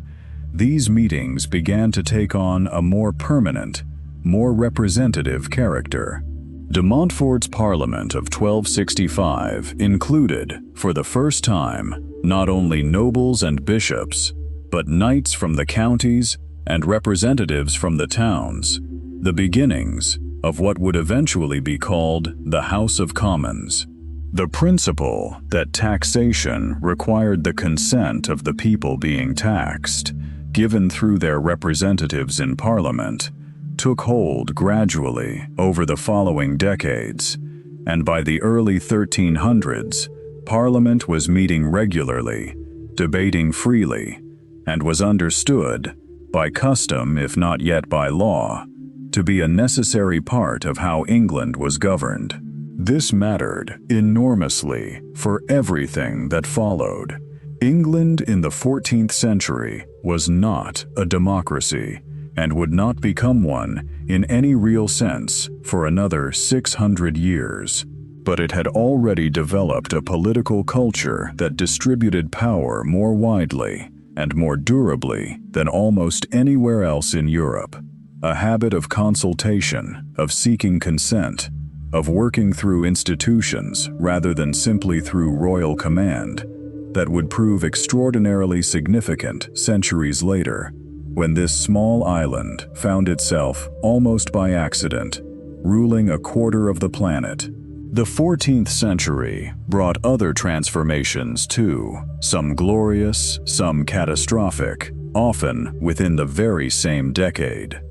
[SPEAKER 1] these meetings began to take on a more permanent, more representative character. De Montfort's Parliament of 1265 included, for the first time, not only nobles and bishops, but knights from the counties and representatives from the towns, the beginnings of what would eventually be called the House of Commons. The principle that taxation required the consent of the people being taxed, given through their representatives in Parliament, took hold gradually over the following decades, and by the early 1300s, Parliament was meeting regularly, debating freely, and was understood, by custom if not yet by law, to be a necessary part of how England was governed. This mattered enormously for everything that followed. England in the 14th century was not a democracy, and would not become one in any real sense for another 600 years. But it had already developed a political culture that distributed power more widely and more durably than almost anywhere else in Europe. A habit of consultation, of seeking consent, of working through institutions rather than simply through royal command, that would prove extraordinarily significant centuries later, when this small island found itself, almost by accident, ruling a quarter of the planet. The 14th century brought other transformations too, some glorious, some catastrophic, often within the very same decade.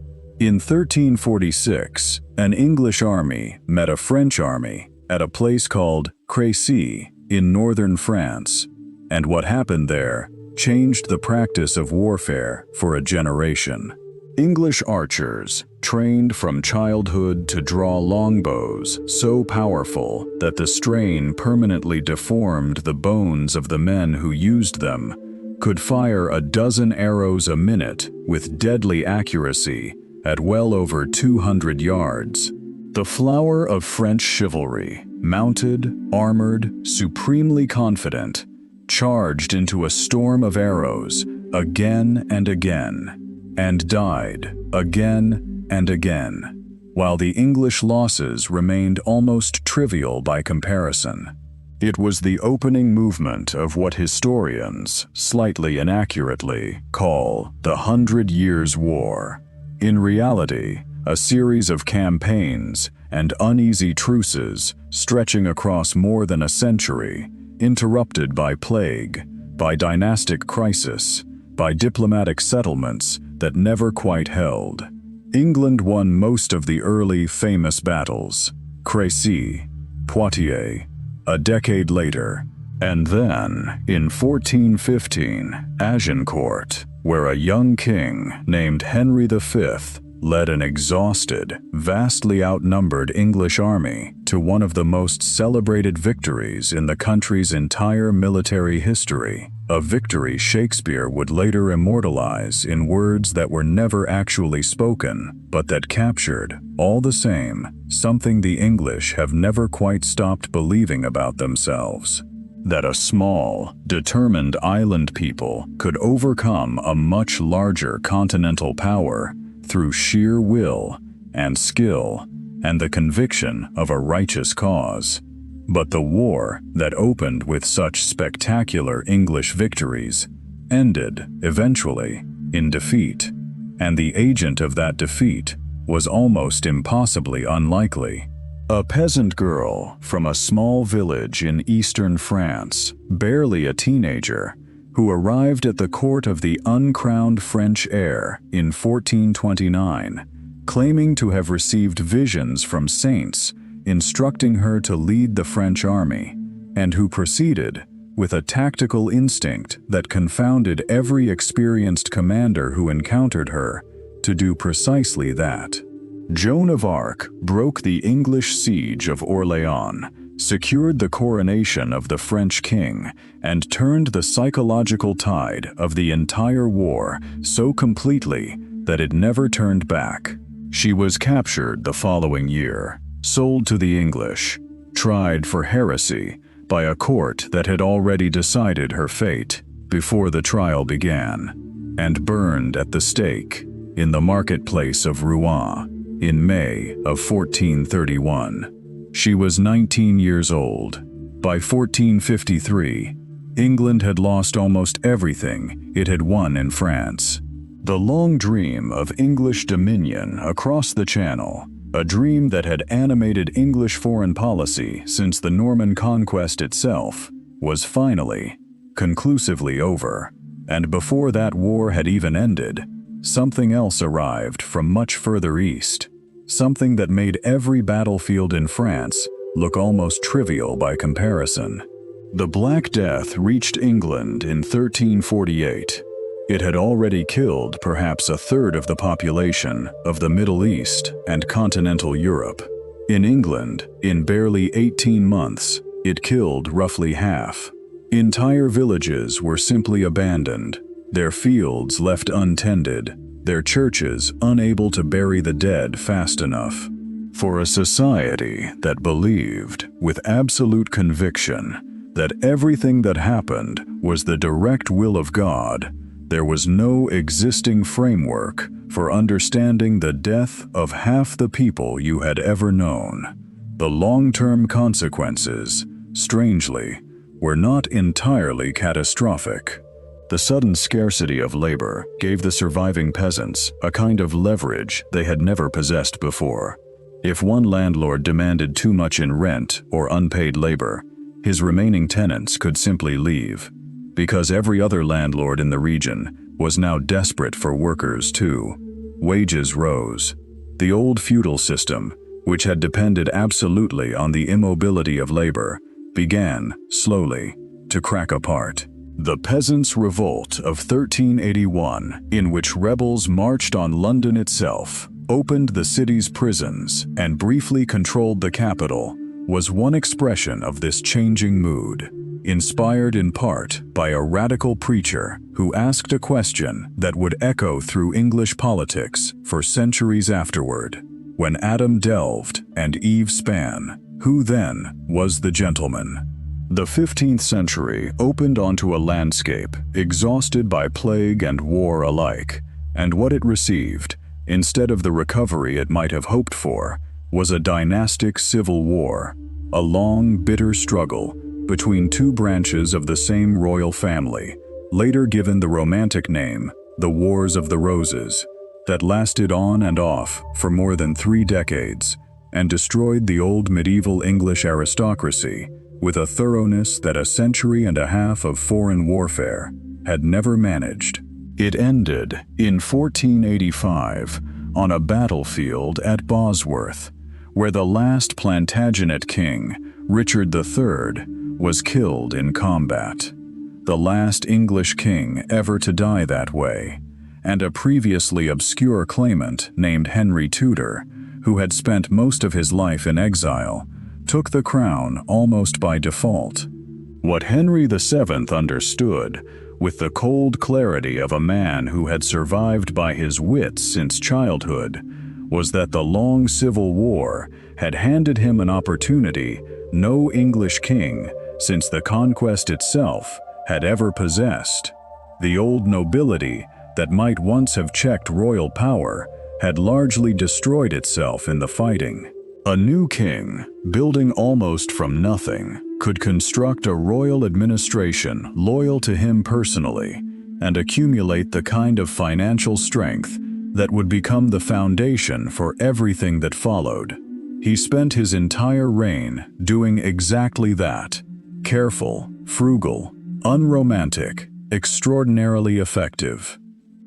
[SPEAKER 1] In 1346, an English army met a French army at a place called Crécy in northern France, and what happened there changed the practice of warfare for a generation. English archers, trained from childhood to draw longbows so powerful that the strain permanently deformed the bones of the men who used them, could fire a dozen arrows a minute with deadly accuracy at well over 200 yards. The flower of French chivalry, mounted, armored, supremely confident, charged into a storm of arrows again and again, and died again and again, while the English losses remained almost trivial by comparison. It was the opening movement of what historians, slightly inaccurately, call the 100 Years' War. In reality, a series of campaigns and uneasy truces stretching across more than a century, interrupted by plague, by dynastic crisis, by diplomatic settlements that never quite held. England won most of the early famous battles, Crécy, Poitiers, a decade later, and then, in 1415, Agincourt, where a young king named Henry V led an exhausted, vastly outnumbered English army to one of the most celebrated victories in the country's entire military history, a victory Shakespeare would later immortalize in words that were never actually spoken, but that captured, all the same, something the English have never quite stopped believing about themselves: that a small, determined island people could overcome a much larger continental power through sheer will and skill and the conviction of a righteous cause. But the war that opened with such spectacular English victories ended, eventually, in defeat, and the agent of that defeat was almost impossibly unlikely. A peasant girl from a small village in eastern France, barely a teenager, who arrived at the court of the uncrowned French heir in 1429, claiming to have received visions from saints instructing her to lead the French army, and who proceeded, with a tactical instinct that confounded every experienced commander who encountered her, to do precisely that. Joan of Arc broke the English siege of Orleans, secured the coronation of the French king, and turned the psychological tide of the entire war so completely that it never turned back. She was captured the following year, sold to the English, tried for heresy by a court that had already decided her fate before the trial began, and burned at the stake in the marketplace of Rouen in May of 1431. She was 19 years old. By 1453, England had lost almost everything it had won in France. The long dream of English dominion across the Channel, a dream that had animated English foreign policy since the Norman Conquest itself, was finally, conclusively over. And before that war had even ended, something else arrived from much further east, something that made every battlefield in France look almost trivial by comparison. The Black Death reached England in 1348. It had already killed perhaps a third of the population of the Middle East and continental Europe. In England, in barely 18 months, it killed roughly half. Entire villages were simply abandoned, their fields left untended, their churches unable to bury the dead fast enough. For a society that believed, with absolute conviction, that everything that happened was the direct will of God, there was no existing framework for understanding the death of half the people you had ever known. The long-term consequences, strangely, were not entirely catastrophic. The sudden scarcity of labor gave the surviving peasants a kind of leverage they had never possessed before. If one landlord demanded too much in rent or unpaid labor, his remaining tenants could simply leave, because every other landlord in the region was now desperate for workers too. wages rose. The old feudal system, which had depended absolutely on the immobility of labor, began, slowly, to crack apart. The Peasants' Revolt of 1381, in which rebels marched on London itself, opened the city's prisons, and briefly controlled the capital, was one expression of this changing mood, inspired in part by a radical preacher who asked a question that would echo through English politics for centuries afterward. When Adam delved and Eve span, who then was the gentleman? The 15th century opened onto a landscape exhausted by plague and war alike, and what it received, instead of the recovery it might have hoped for, was a dynastic civil war, a long, bitter struggle between two branches of the same royal family, later given the romantic name, the Wars of the Roses, that lasted on and off for more than 3 decades and destroyed the old medieval English aristocracy with a thoroughness that a century and a half of foreign warfare had never managed. It ended in 1485 on a battlefield at Bosworth, where the last Plantagenet king, Richard III, was killed in combat. The last English king ever to die that way, and a previously obscure claimant named Henry Tudor, who had spent most of his life in exile, took the crown almost by default. What Henry VII understood, with the cold clarity of a man who had survived by his wits since childhood, was that the long civil war had handed him an opportunity no English king, since the Conquest itself, had ever possessed. The old nobility that might once have checked royal power had largely destroyed itself in the fighting. A new king, building almost from nothing, could construct a royal administration loyal to him personally and accumulate the kind of financial strength that would become the foundation for everything that followed. He spent his entire reign doing exactly that: careful, frugal, unromantic, extraordinarily effective.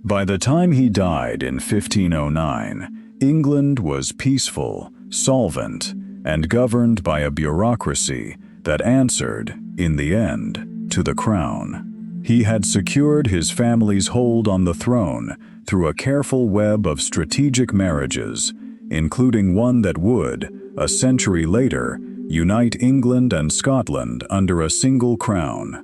[SPEAKER 1] By the time he died in 1509, England was peaceful, solvent, and governed by a bureaucracy that answered, in the end, to the crown. He had secured his family's hold on the throne through a careful web of strategic marriages, including one that would, a century later, unite England and Scotland under a single crown.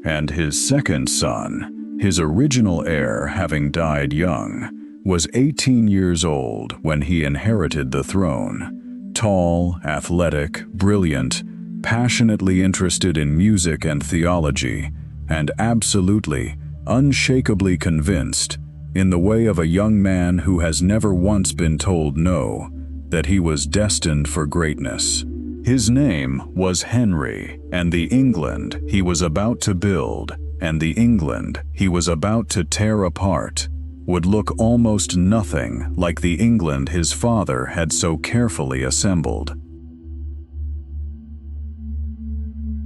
[SPEAKER 1] And his second son, his original heir having died young, was 18 years old when he inherited the throne. Tall, athletic, brilliant, passionately interested in music and theology, and absolutely, unshakably convinced, in the way of a young man who has never once been told no, that he was destined for greatness. His name was Henry, and the England he was about to build, and the England he was about to tear apart, would look almost nothing like the England his father had so carefully assembled.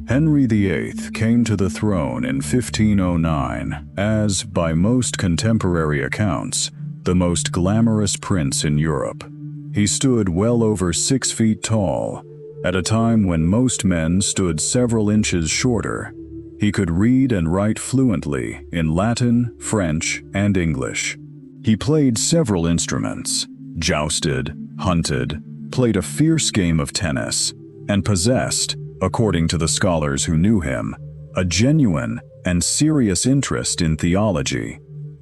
[SPEAKER 1] Henry VIII came to the throne in 1509 as, by most contemporary accounts, the most glamorous prince in Europe. He stood well over 6 feet tall, at a time when most men stood several inches shorter. He could read and write fluently in Latin, French, and English. He played several instruments, jousted, hunted, played a fierce game of tennis, and possessed, according to the scholars who knew him, a genuine and serious interest in theology,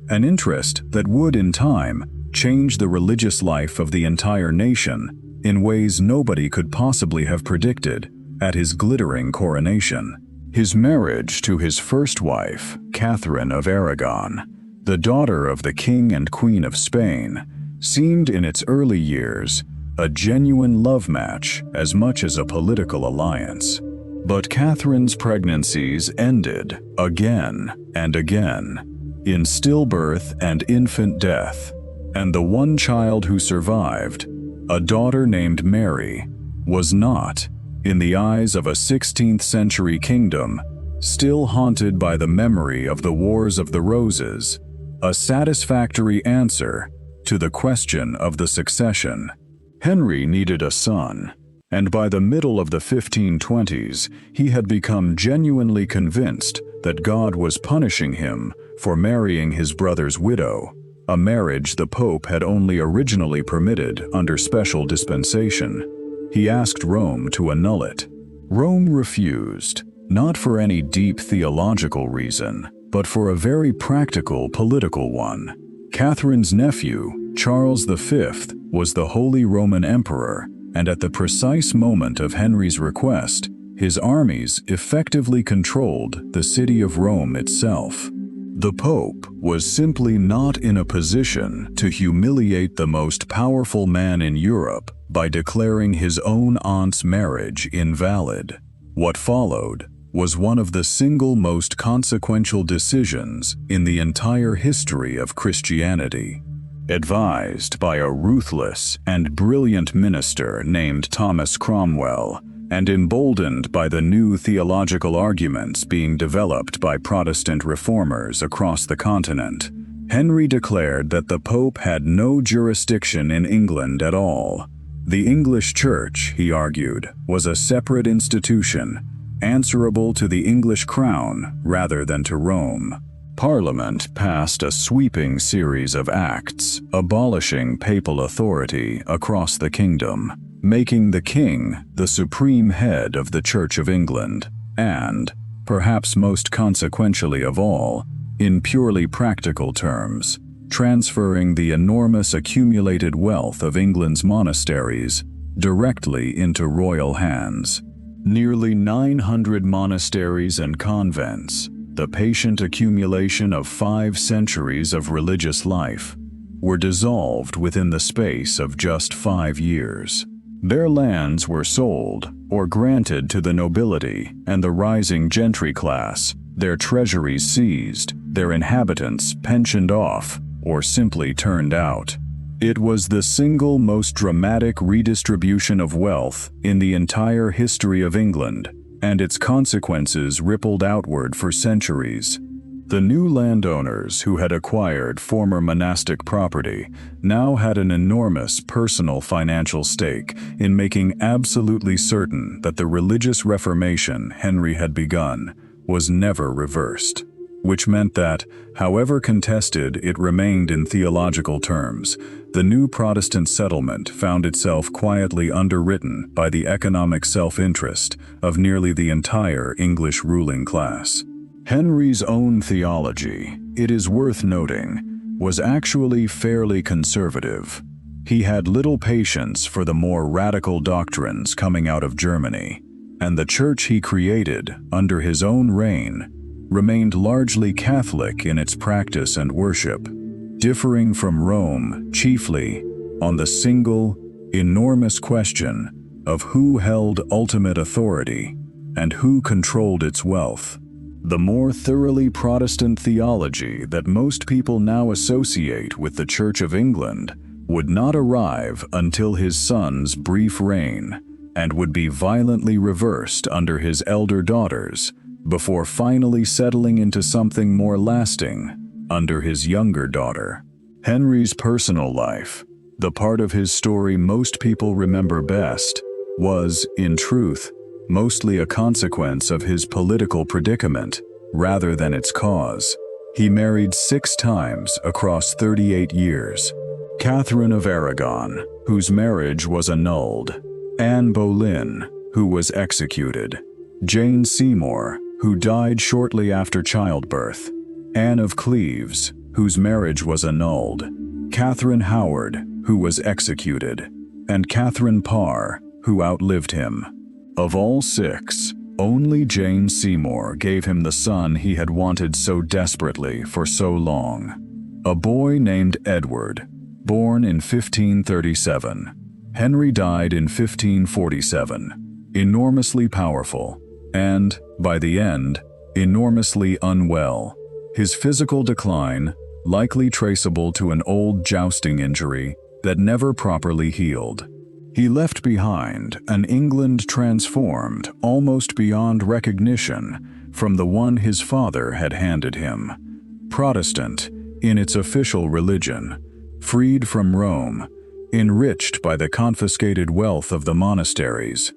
[SPEAKER 1] an interest that would, in time, change the religious life of the entire nation in ways nobody could possibly have predicted at his glittering coronation. His marriage to his first wife, Catherine of Aragon, the daughter of the King and Queen of Spain, seemed in its early years a genuine love match as much as a political alliance. But Catherine's pregnancies ended again and again in stillbirth and infant death, and the one child who survived, a daughter named Mary, was not, in the eyes of a 16th century kingdom, still haunted by the memory of the Wars of the Roses, a satisfactory answer to the question of the succession. Henry needed a son, and by the middle of the 1520s, he had become genuinely convinced that God was punishing him for marrying his brother's widow, a marriage the Pope had only originally permitted under special dispensation. He asked Rome to annul it. Rome refused, not for any deep theological reason, but for a very practical political one. Catherine's nephew, Charles V, was the Holy Roman Emperor, and at the precise moment of Henry's request, his armies effectively controlled the city of Rome itself. The Pope was simply not in a position to humiliate the most powerful man in Europe by declaring his own aunt's marriage invalid. What followed was one of the single most consequential decisions in the entire history of Christianity. Advised by a ruthless and brilliant minister named Thomas Cromwell, and emboldened by the new theological arguments being developed by Protestant reformers across the continent, Henry declared that the Pope had no jurisdiction in England at all. The English Church, he argued, was a separate institution, answerable to the English crown rather than to Rome. Parliament passed a sweeping series of acts abolishing papal authority across the kingdom, making the king the supreme head of the Church of England, and, perhaps most consequentially of all, in purely practical terms, transferring the enormous accumulated wealth of England's monasteries directly into royal hands. Nearly 900 monasteries and convents, the patient accumulation of 5 centuries of religious life, were dissolved within the space of just 5 years. Their lands were sold or granted to the nobility and the rising gentry class, their treasuries seized, their inhabitants pensioned off, or simply turned out. It was the single most dramatic redistribution of wealth in the entire history of England, and its consequences rippled outward for centuries. The new landowners who had acquired former monastic property now had an enormous personal financial stake in making absolutely certain that the religious reformation Henry had begun was never reversed, which meant that, however contested it remained in theological terms, the new Protestant settlement found itself quietly underwritten by the economic self-interest of nearly the entire English ruling class. Henry's own theology, it is worth noting, was actually fairly conservative. He had little patience for the more radical doctrines coming out of Germany, and the church he created under his own reign remained largely Catholic in its practice and worship, differing from Rome chiefly on the single, enormous question of who held ultimate authority and who controlled its wealth. The more thoroughly Protestant theology that most people now associate with the Church of England would not arrive until his son's brief reign, and would be violently reversed under his elder daughters, before finally settling into something more lasting under his younger daughter. Henry's personal life, the part of his story most people remember best, was, in truth, mostly a consequence of his political predicament, rather than its cause. He married 6 times across 38 years. Catherine of Aragon, whose marriage was annulled; Anne Boleyn, who was executed; Jane Seymour, who died shortly after childbirth; Anne of Cleves, whose marriage was annulled; Catherine Howard, who was executed; and Catherine Parr, who outlived him. Of all 6, only Jane Seymour gave him the son he had wanted so desperately for so long. A boy named Edward, born in 1537. Henry died in 1547, enormously powerful, and, by the end, enormously unwell. His physical decline, likely traceable to an old jousting injury that never properly healed. He left behind an England transformed almost beyond recognition from the one his father had handed him. Protestant in its official religion, freed from Rome, enriched by the confiscated wealth of the monasteries,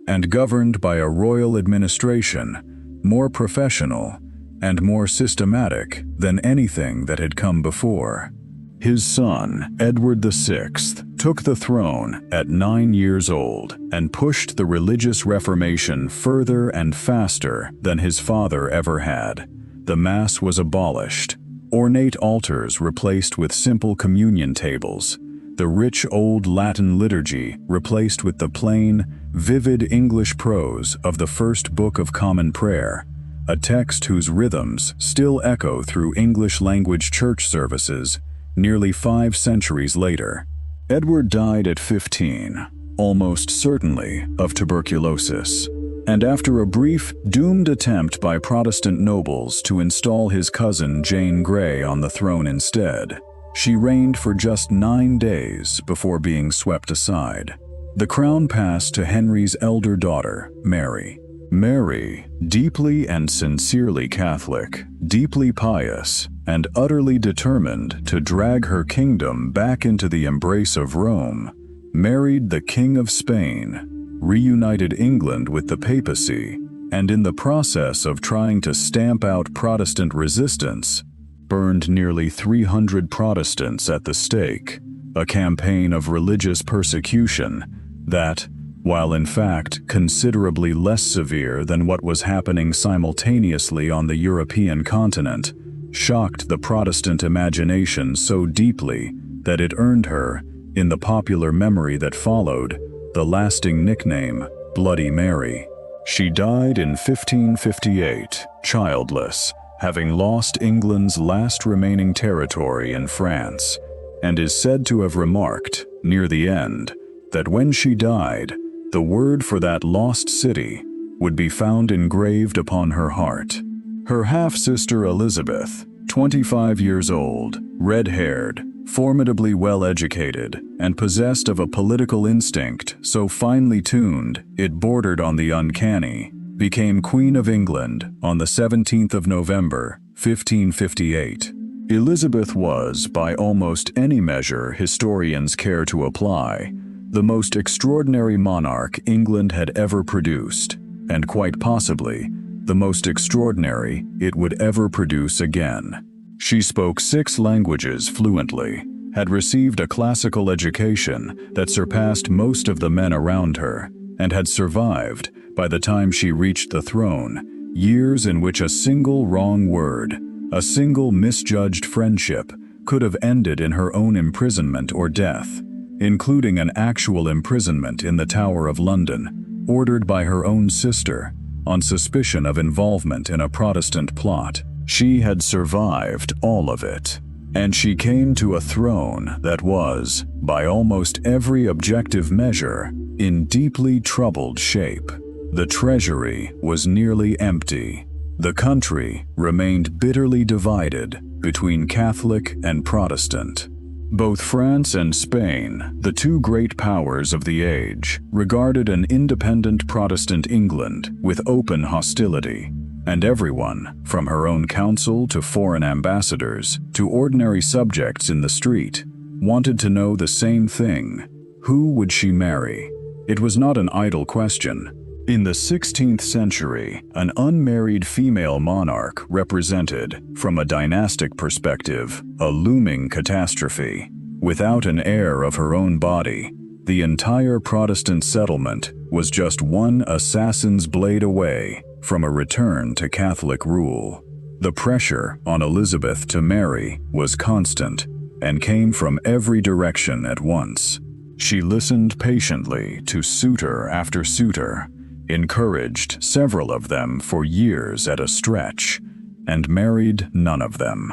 [SPEAKER 1] and governed by a royal administration more professional and more systematic than anything that had come before. His son, Edward VI, took the throne at 9 years old and pushed the religious reformation further and faster than his father ever had. The Mass was abolished, ornate altars replaced with simple communion tables, the rich old Latin liturgy replaced with the plain, vivid English prose of the First Book of Common Prayer, a text whose rhythms still echo through English-language church services nearly 5 centuries later. Edward died at 15, almost certainly of tuberculosis, and after a brief, doomed attempt by Protestant nobles to install his cousin Jane Grey on the throne instead, she reigned for just 9 days before being swept aside. The crown passed to Henry's elder daughter, Mary. Mary, deeply and sincerely Catholic, deeply pious, and utterly determined to drag her kingdom back into the embrace of Rome, married the King of Spain, reunited England with the papacy, and in the process of trying to stamp out Protestant resistance, burned nearly 300 Protestants at the stake, a campaign of religious persecution that, while in fact considerably less severe than what was happening simultaneously on the European continent, shocked the Protestant imagination so deeply that it earned her, in the popular memory that followed, the lasting nickname Bloody Mary. She died in 1558, childless, having lost England's last remaining territory in France, and is said to have remarked, near the end, that when she died, the word for that lost city would be found engraved upon her heart. Her half-sister Elizabeth, 25 years old, red-haired, formidably well-educated, and possessed of a political instinct so finely tuned it bordered on the uncanny, became Queen of England on the 17th of November, 1558. Elizabeth was, by almost any measure historians care to apply, the most extraordinary monarch England had ever produced, and quite possibly the most extraordinary it would ever produce again. She spoke 6 languages fluently, had received a classical education that surpassed most of the men around her, and had survived, by the time she reached the throne, years in which a single wrong word, a single misjudged friendship, could have ended in her own imprisonment or death, including an actual imprisonment in the Tower of London, ordered by her own sister, on suspicion of involvement in a Protestant plot. She had survived all of it, and she came to a throne that was, by almost every objective measure, in deeply troubled shape. The treasury was nearly empty. The country remained bitterly divided between Catholic and Protestant. Both France and Spain, the 2 great powers of the age, regarded an independent Protestant England with open hostility, and everyone, from her own council to foreign ambassadors to ordinary subjects in the street, wanted to know the same thing: who would she marry? It was not an idle question. In the 16th century, an unmarried female monarch represented, from a dynastic perspective, a looming catastrophe. Without an heir of her own body, the entire Protestant settlement was just one assassin's blade away from a return to Catholic rule. The pressure on Elizabeth to marry was constant and came from every direction at once. She listened patiently to suitor after suitor, encouraged several of them for years at a stretch, and married none of them.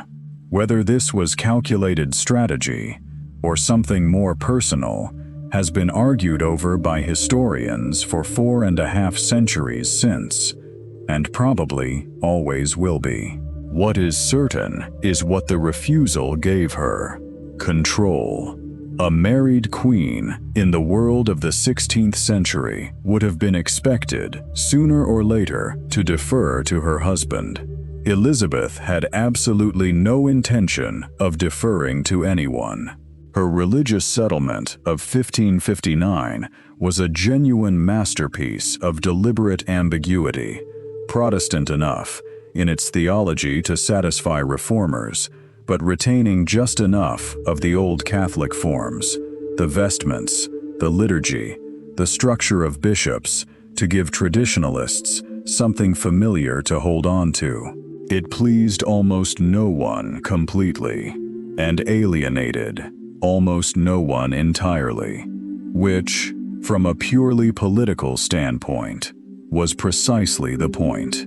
[SPEAKER 1] Whether this was calculated strategy or something more personal has been argued over by historians for 4.5 centuries since, and probably always will be. What is certain is what the refusal gave her: control. A married queen in the world of the 16th century would have been expected, sooner or later, to defer to her husband. Elizabeth had absolutely no intention of deferring to anyone. Her religious settlement of 1559 was a genuine masterpiece of deliberate ambiguity, Protestant enough in its theology to satisfy reformers, but retaining just enough of the old Catholic forms, the vestments, the liturgy, the structure of bishops, to give traditionalists something familiar to hold on to. It pleased almost no one completely, and alienated almost no one entirely, which, from a purely political standpoint, was precisely the point.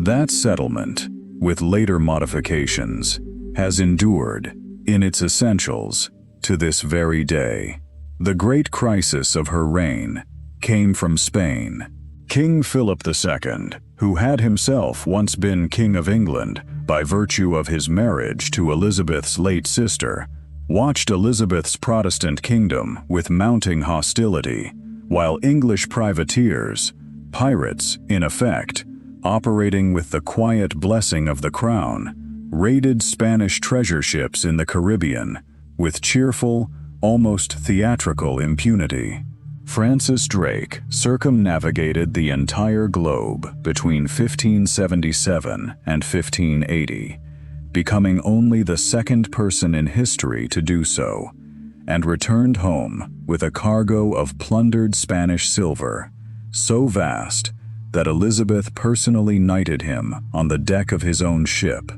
[SPEAKER 1] That settlement, with later modifications, has endured, in its essentials, to this very day. The great crisis of her reign came from Spain. King Philip II, who had himself once been King of England by virtue of his marriage to Elizabeth's late sister, watched Elizabeth's Protestant kingdom with mounting hostility, while English privateers, pirates in effect, operating with the quiet blessing of the crown, raided Spanish treasure ships in the Caribbean with cheerful, almost theatrical impunity. Francis Drake circumnavigated the entire globe between 1577 and 1580, becoming only the second person in history to do so, and returned home with a cargo of plundered Spanish silver, so vast that Elizabeth personally knighted him on the deck of his own ship,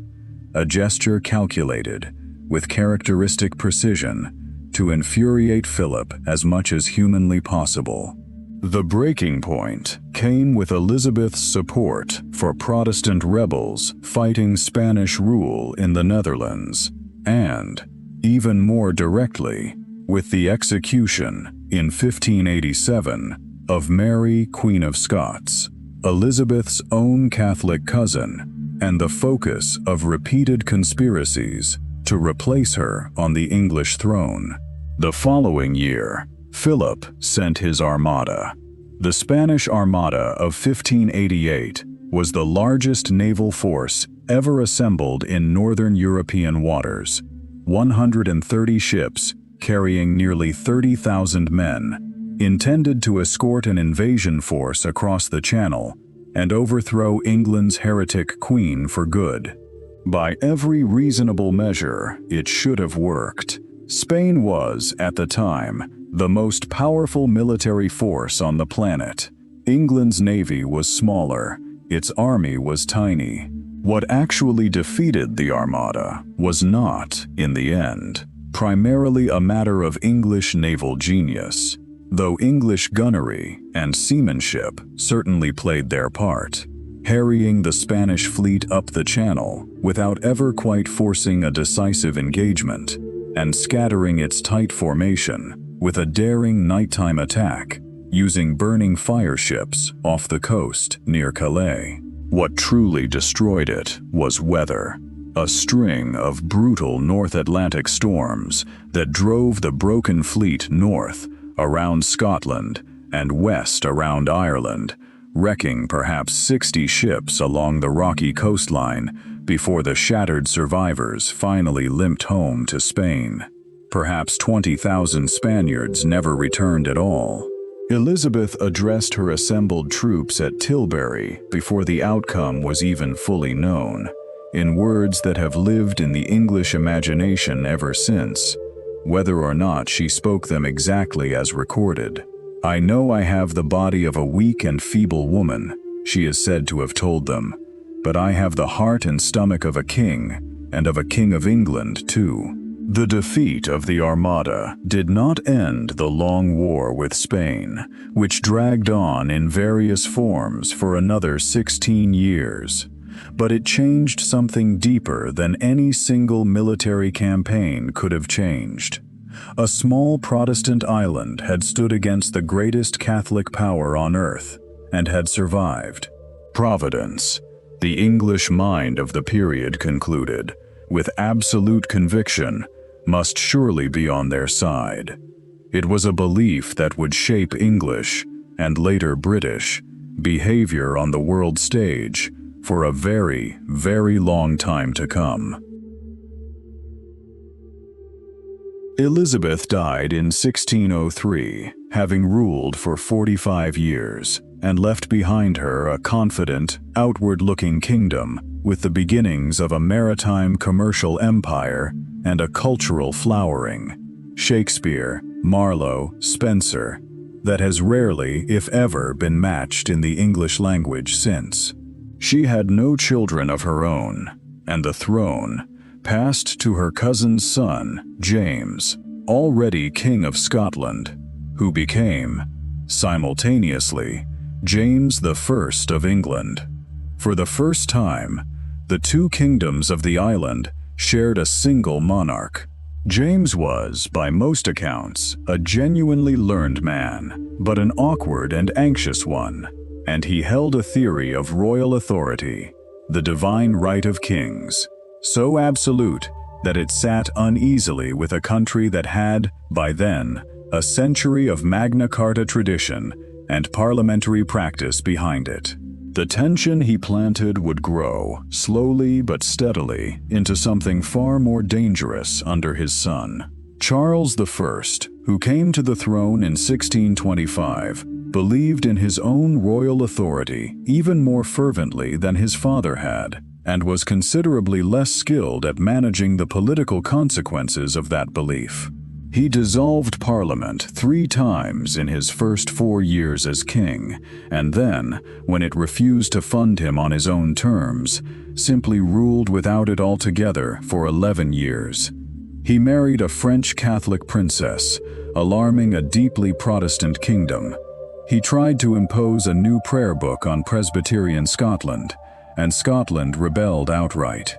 [SPEAKER 1] a gesture calculated, with characteristic precision, to infuriate Philip as much as humanly possible. The breaking point came with Elizabeth's support for Protestant rebels fighting Spanish rule in the Netherlands, and, even more directly, with the execution, in 1587, of Mary, Queen of Scots, Elizabeth's own Catholic cousin, and the focus of repeated conspiracies to replace her on the English throne. The following year, Philip sent his armada. The Spanish Armada of 1588 was the largest naval force ever assembled in northern European waters, 130 ships carrying nearly 30,000 men, intended to escort an invasion force across the Channel and overthrow England's heretic queen for good. By every reasonable measure, it should have worked. Spain was, at the time, the most powerful military force on the planet. England's navy was smaller, its army was tiny. What actually defeated the Armada was not, in the end, primarily a matter of English naval genius, though English gunnery and seamanship certainly played their part, harrying the Spanish fleet up the Channel without ever quite forcing a decisive engagement, and scattering its tight formation with a daring nighttime attack using burning fire ships off the coast near Calais. What truly destroyed it was weather, a string of brutal North Atlantic storms that drove the broken fleet north around Scotland and west around Ireland, wrecking perhaps 60 ships along the rocky coastline before the shattered survivors finally limped home to Spain. Perhaps 20,000 Spaniards never returned at all. Elizabeth addressed her assembled troops at Tilbury before the outcome was even fully known, in words that have lived in the English imagination ever since, whether or not she spoke them exactly as recorded. "I know I have the body of a weak and feeble woman," she is said to have told them, "but I have the heart and stomach of a king, and of a king of England too." The defeat of the Armada did not end the long war with Spain, which dragged on in various forms for another 16 years. But it changed something deeper than any single military campaign could have changed. A small Protestant island had stood against the greatest Catholic power on earth, and had survived. Providence, the English mind of the period concluded, with absolute conviction, must surely be on their side. It was a belief that would shape English, and later British, behavior on the world stage for a very, very long time to come. Elizabeth died in 1603, having ruled for 45 years, and left behind her a confident, outward-looking kingdom with the beginnings of a maritime commercial empire and a cultural flowering, Shakespeare, Marlowe, Spenser, that has rarely, if ever, been matched in the English language since. She had no children of her own, and the throne passed to her cousin's son, James, already King of Scotland, who became, simultaneously, James I of England. For the first time, the two kingdoms of the island shared a single monarch. James was, by most accounts, a genuinely learned man, but an awkward and anxious one, and he held a theory of royal authority, the divine right of kings, so absolute that it sat uneasily with a country that had, by then, a century of Magna Carta tradition and parliamentary practice behind it. The tension he planted would grow, slowly but steadily, into something far more dangerous under his son. Charles I, who came to the throne in 1625, believed in his own royal authority even more fervently than his father had, and was considerably less skilled at managing the political consequences of that belief. He dissolved Parliament 3 times in his first 4 years as king, and then, when it refused to fund him on his own terms, simply ruled without it altogether for 11 years. He married a French Catholic princess, alarming a deeply Protestant kingdom. He tried to impose a new prayer book on Presbyterian Scotland, and Scotland rebelled outright.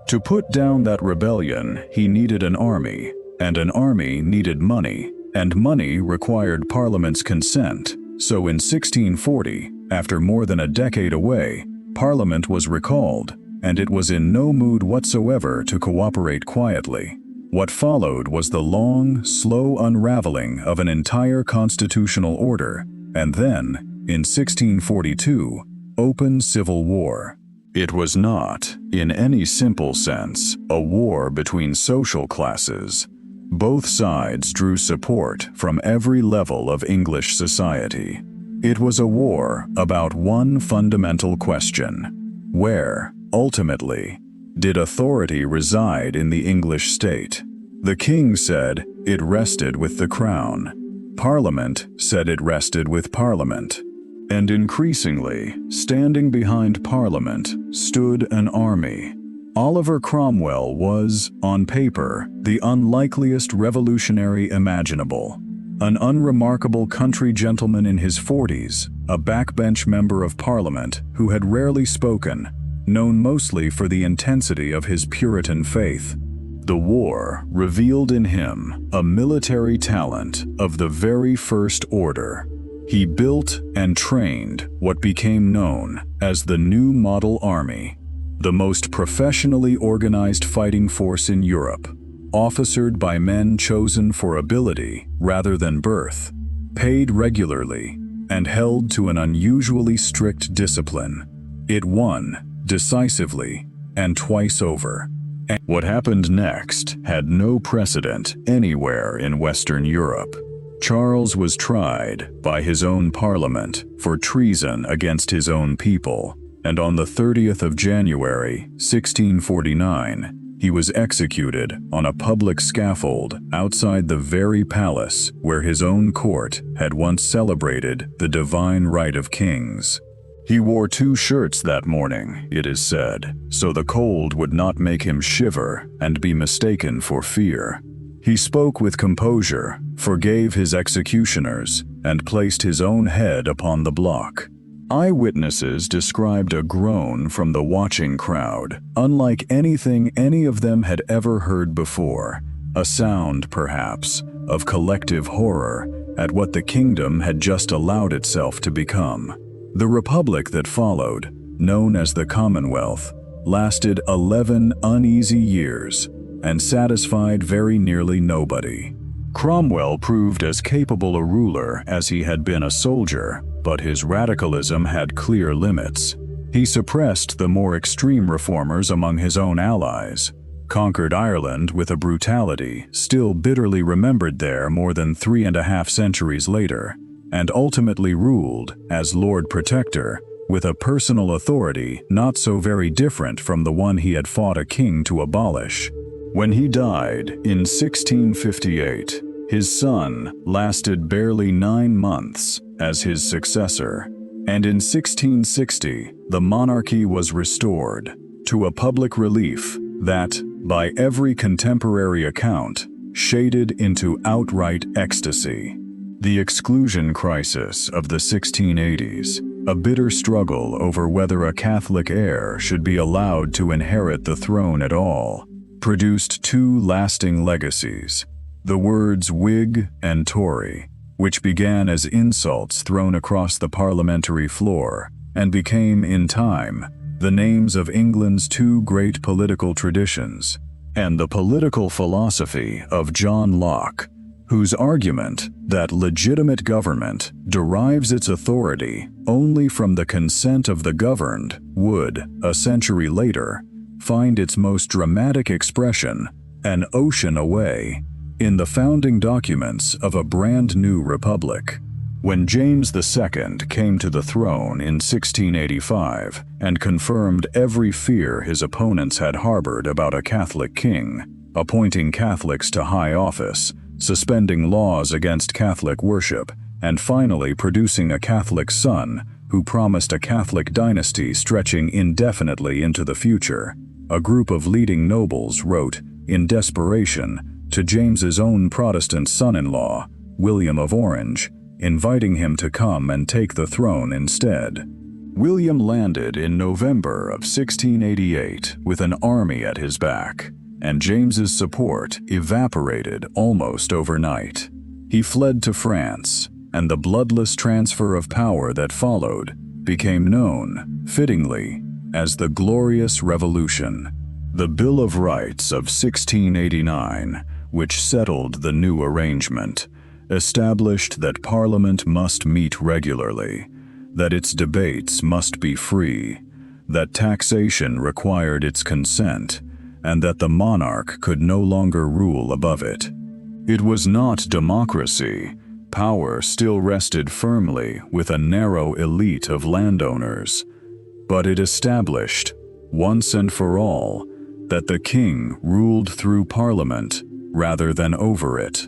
[SPEAKER 1] To put down that rebellion, he needed an army, and an army needed money, and money required Parliament's consent. So in 1640, after more than a decade away, Parliament was recalled, and it was in no mood whatsoever to cooperate quietly. What followed was the long, slow unraveling of an entire constitutional order, and then, in 1642, open civil war. It was not, in any simple sense, a war between social classes. Both sides drew support from every level of English society. It was a war about one fundamental question: where, ultimately, did authority reside in the English state? The king said it rested with the crown. Parliament said it rested with Parliament. And increasingly, standing behind Parliament stood an army. Oliver Cromwell was, on paper, the unlikeliest revolutionary imaginable. An unremarkable country gentleman in his 40s, a backbench member of Parliament who had rarely spoken, known mostly for the intensity of his Puritan faith. The war revealed in him a military talent of the very first order. He built and trained what became known as the New Model Army, the most professionally organized fighting force in Europe, officered by men chosen for ability rather than birth, paid regularly, and held to an unusually strict discipline. It won decisively and twice over. And what happened next had no precedent anywhere in Western Europe. Charles was tried by his own parliament for treason against his own people, and on the 30th of January, 1649, he was executed on a public scaffold outside the very palace where his own court had once celebrated the divine right of kings. He wore 2 shirts that morning, it is said, so the cold would not make him shiver and be mistaken for fear. He spoke with composure, forgave his executioners, and placed his own head upon the block. Eyewitnesses described a groan from the watching crowd, unlike anything any of them had ever heard before, a sound, perhaps, of collective horror at what the kingdom had just allowed itself to become. The republic that followed, known as the Commonwealth, lasted 11 uneasy years and satisfied very nearly nobody. Cromwell proved as capable a ruler as he had been a soldier, but his radicalism had clear limits. He suppressed the more extreme reformers among his own allies. conquered Ireland with a brutality still bitterly remembered there more than 3.5 centuries later, and ultimately ruled as Lord Protector with a personal authority not so very different from the one he had fought a king to abolish. When he died in 1658, his son lasted barely 9 months as his successor, and in 1660 the monarchy was restored to a public relief that, by every contemporary account, shaded into outright ecstasy. The exclusion crisis of the 1680s, a bitter struggle over whether a Catholic heir should be allowed to inherit the throne at all, produced 2 lasting legacies: the words Whig and Tory, which began as insults thrown across the parliamentary floor and became, in time, the names of England's 2 great political traditions, and the political philosophy of John Locke, whose argument that legitimate government derives its authority only from the consent of the governed would, a century later, find its most dramatic expression, an ocean away, in the founding documents of a brand new republic. When James II came to the throne in 1685 and confirmed every fear his opponents had harbored about a Catholic king, appointing Catholics to high office, suspending laws against Catholic worship, and finally producing a Catholic son who promised a Catholic dynasty stretching indefinitely into the future, a group of leading nobles wrote, in desperation, to James's own Protestant son-in-law, William of Orange, inviting him to come and take the throne instead. William landed in November of 1688 with an army at his back, and James's support evaporated almost overnight. He fled to France, and the bloodless transfer of power that followed became known, fittingly, as the Glorious Revolution. The Bill of Rights of 1689, which settled the new arrangement, established that Parliament must meet regularly, that its debates must be free, that taxation required its consent, and that the monarch could no longer rule above it. It was not democracy. Power still rested firmly with a narrow elite of landowners, but it established, once and for all, that the king ruled through Parliament rather than over it,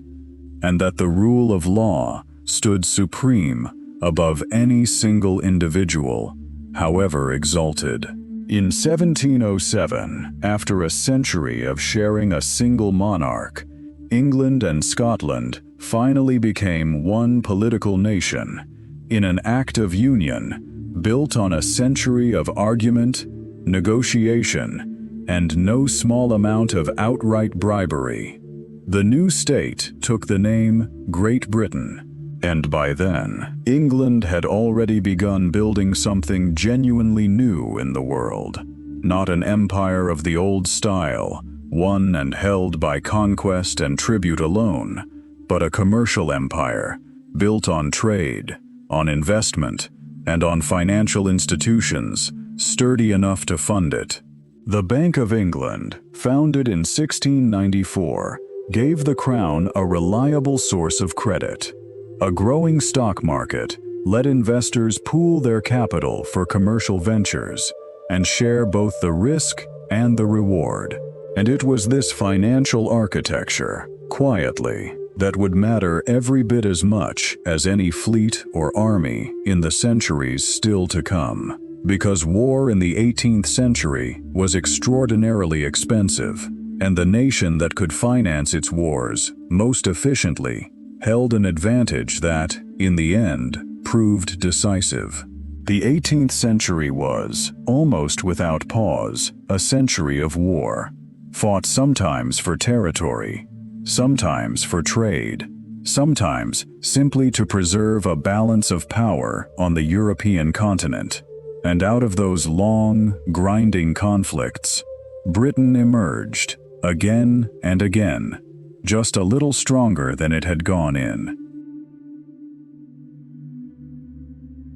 [SPEAKER 1] and that the rule of law stood supreme above any single individual, however exalted. In 1707, after a century of sharing a single monarch, England and Scotland finally became one political nation, in an act of union built on a century of argument, negotiation, and no small amount of outright bribery. The new state took the name Great Britain, and by then, England had already begun building something genuinely new in the world. Not an empire of the old style, won and held by conquest and tribute alone, but a commercial empire, built on trade, on investment, and on financial institutions, sturdy enough to fund it. The Bank of England, founded in 1694, gave the crown a reliable source of credit. A growing stock market let investors pool their capital for commercial ventures and share both the risk and the reward. And it was this financial architecture, quietly, that would matter every bit as much as any fleet or army in the centuries still to come. Because war in the 18th century was extraordinarily expensive, and the nation that could finance its wars most efficiently held an advantage that, in the end, proved decisive. The 18th century was, almost without pause, a century of war, fought sometimes for territory, sometimes for trade, sometimes simply to preserve a balance of power on the European continent. And out of those long, grinding conflicts, Britain emerged, again and again, just a little stronger than it had gone in.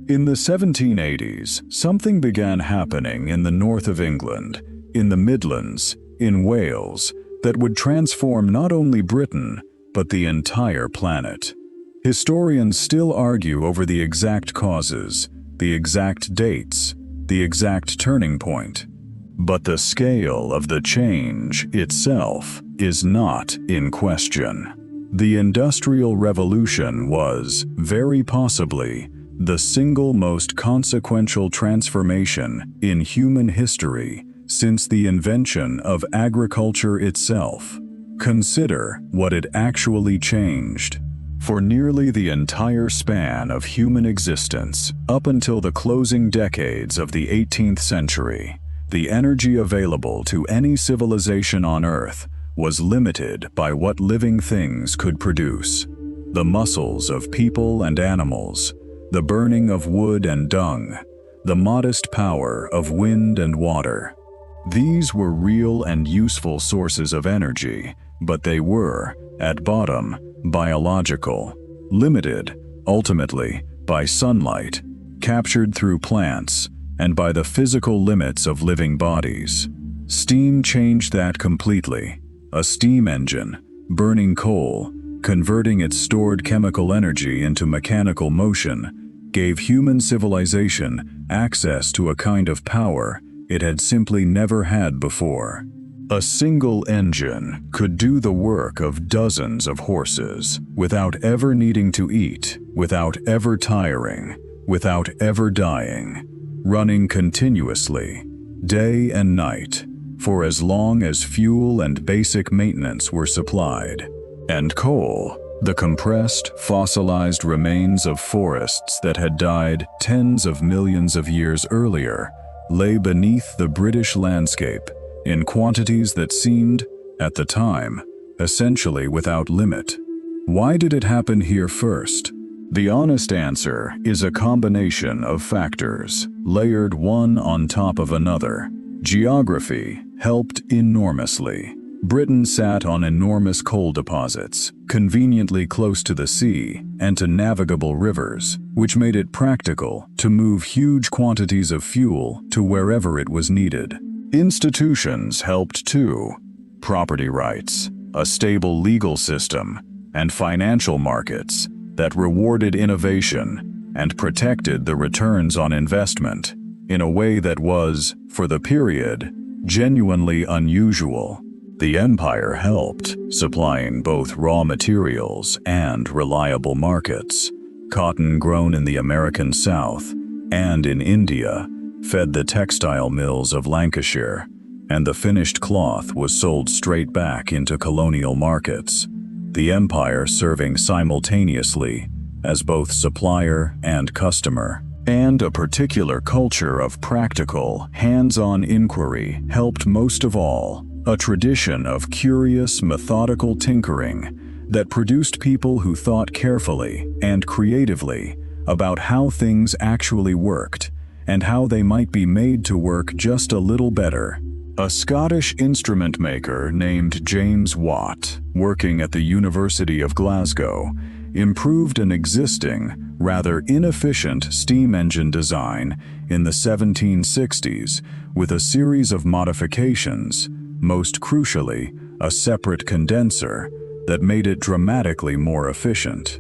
[SPEAKER 1] In the 1780s, something began happening in the north of England, in the Midlands, in Wales, that would transform not only Britain, but the entire planet. Historians still argue over the exact causes, the exact dates, the exact turning point. But the scale of the change itself is not in question. The Industrial Revolution was, very possibly, the single most consequential transformation in human history since the invention of agriculture itself. Consider what it actually changed. For nearly the entire span of human existence, up until the closing decades of the 18th century, the energy available to any civilization on Earth was limited by what living things could produce. The muscles of people and animals, the burning of wood and dung, the modest power of wind and water. These were real and useful sources of energy, but they were, at bottom, biological, limited, ultimately, by sunlight, captured through plants, and by the physical limits of living bodies. Steam changed that completely. A steam engine, burning coal, converting its stored chemical energy into mechanical motion, gave human civilization access to a kind of power it had simply never had before. A single engine could do the work of dozens of horses without ever needing to eat, without ever tiring, without ever dying, running continuously, day and night, for as long as fuel and basic maintenance were supplied. And coal, the compressed, fossilized remains of forests that had died tens of millions of years earlier, lay beneath the British landscape in quantities that seemed, at the time, essentially without limit. Why did it happen here first? The honest answer is a combination of factors, layered one on top of another. Geography helped enormously. Britain sat on enormous coal deposits, conveniently close to the sea and to navigable rivers, which made it practical to move huge quantities of fuel to wherever it was needed. Institutions helped too. Property rights, a stable legal system, and financial markets that rewarded innovation and protected the returns on investment in a way that was, for the period, genuinely unusual. The empire helped, supplying both raw materials and reliable markets. Cotton grown in the American South and in India fed the textile mills of Lancashire, and the finished cloth was sold straight back into colonial markets. The empire serving simultaneously as both supplier and customer. And a particular culture of practical, hands-on inquiry helped most of all. A tradition of curious, methodical tinkering that produced people who thought carefully and creatively about how things actually worked and how they might be made to work just a little better. A Scottish instrument maker named James Watt, working at the University of Glasgow, improved an existing, rather inefficient steam engine design in the 1760s with a series of modifications, most crucially, a separate condenser that made it dramatically more efficient.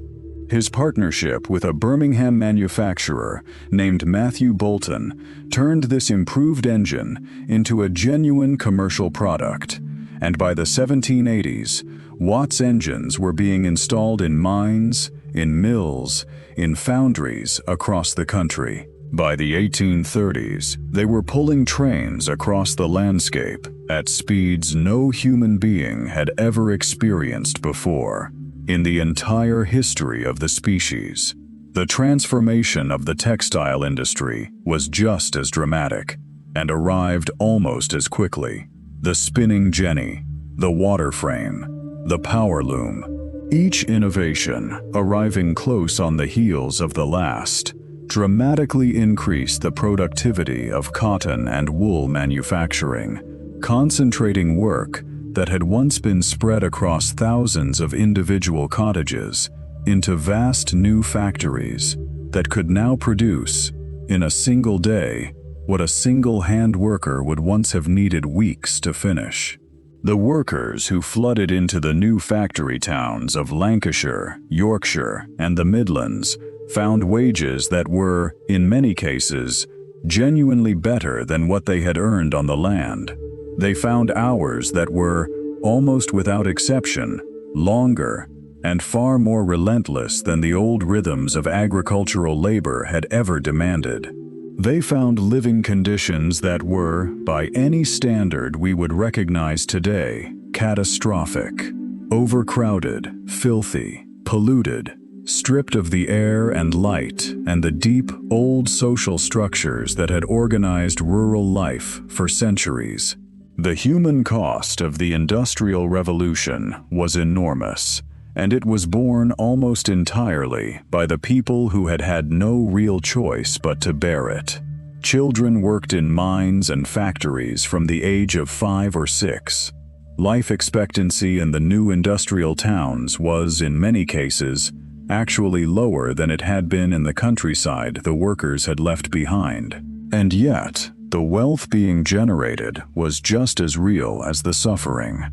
[SPEAKER 1] His partnership with a Birmingham manufacturer named Matthew Boulton turned this improved engine into a genuine commercial product, and by the 1780s, Watt's engines were being installed in mines, in mills, in foundries across the country. By the 1830s, they were pulling trains across the landscape at speeds no human being had ever experienced before in the entire history of the species. The transformation of the textile industry was just as dramatic and arrived almost as quickly. The spinning jenny, the water frame, the power loom, each innovation arriving close on the heels of the last, dramatically increased the productivity of cotton and wool manufacturing, concentrating work that had once been spread across thousands of individual cottages into vast new factories that could now produce, in a single day, what a single hand worker would once have needed weeks to finish. The workers who flooded into the new factory towns of Lancashire, Yorkshire, and the Midlands found wages that were, in many cases, genuinely better than what they had earned on the land. They found hours that were, almost without exception, longer and far more relentless than the old rhythms of agricultural labor had ever demanded. They found living conditions that were, by any standard we would recognize today, catastrophic. Overcrowded, filthy, polluted, stripped of the air and light and the deep, old social structures that had organized rural life for centuries. The human cost of the Industrial Revolution was enormous, and it was borne almost entirely by the people who had had no real choice but to bear it. Children worked in mines and factories from the age of 5 or 6. Life expectancy in the new industrial towns was, in many cases, actually lower than it had been in the countryside the workers had left behind. And yet, the wealth being generated was just as real as the suffering.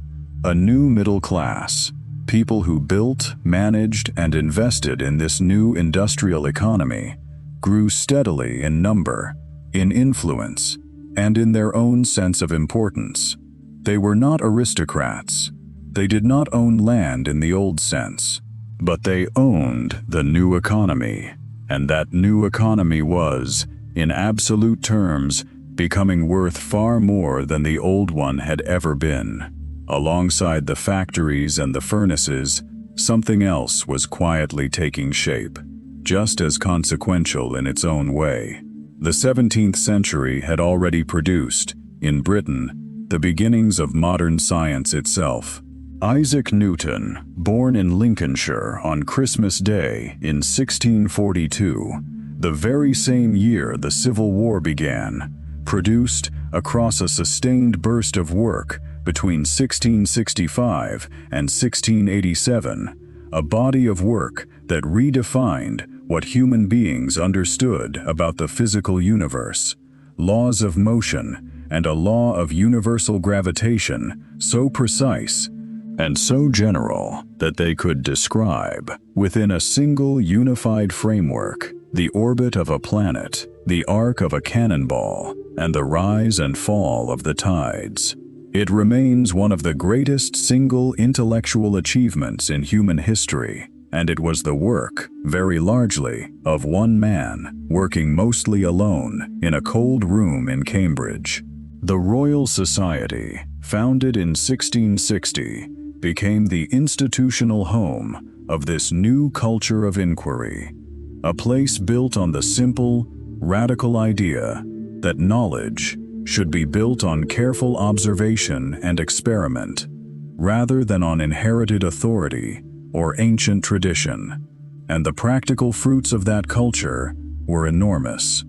[SPEAKER 1] A new middle class, people who built, managed, and invested in this new industrial economy, grew steadily in number, in influence, and in their own sense of importance. They were not aristocrats. They did not own land in the old sense, but they owned the new economy, and that new economy was, in absolute terms, becoming worth far more than the old one had ever been. Alongside the factories and the furnaces, something else was quietly taking shape, just as consequential in its own way. The 17th century had already produced, in Britain, the beginnings of modern science itself. Isaac Newton, born in Lincolnshire on Christmas Day in 1642, the very same year the Civil War began, produced, across a sustained burst of work between 1665 and 1687, a body of work that redefined what human beings understood about the physical universe, laws of motion, and a law of universal gravitation so precise and so general that they could describe, within a single unified framework, the orbit of a planet, the arc of a cannonball, and the rise and fall of the tides. It remains one of the greatest single intellectual achievements in human history, and it was the work, very largely, of one man, working mostly alone in a cold room in Cambridge. The Royal Society, founded in 1660, became the institutional home of this new culture of inquiry, a place built on the simple, radical idea that knowledge should be built on careful observation and experiment, rather than on inherited authority or ancient tradition. And the practical fruits of that culture were enormous.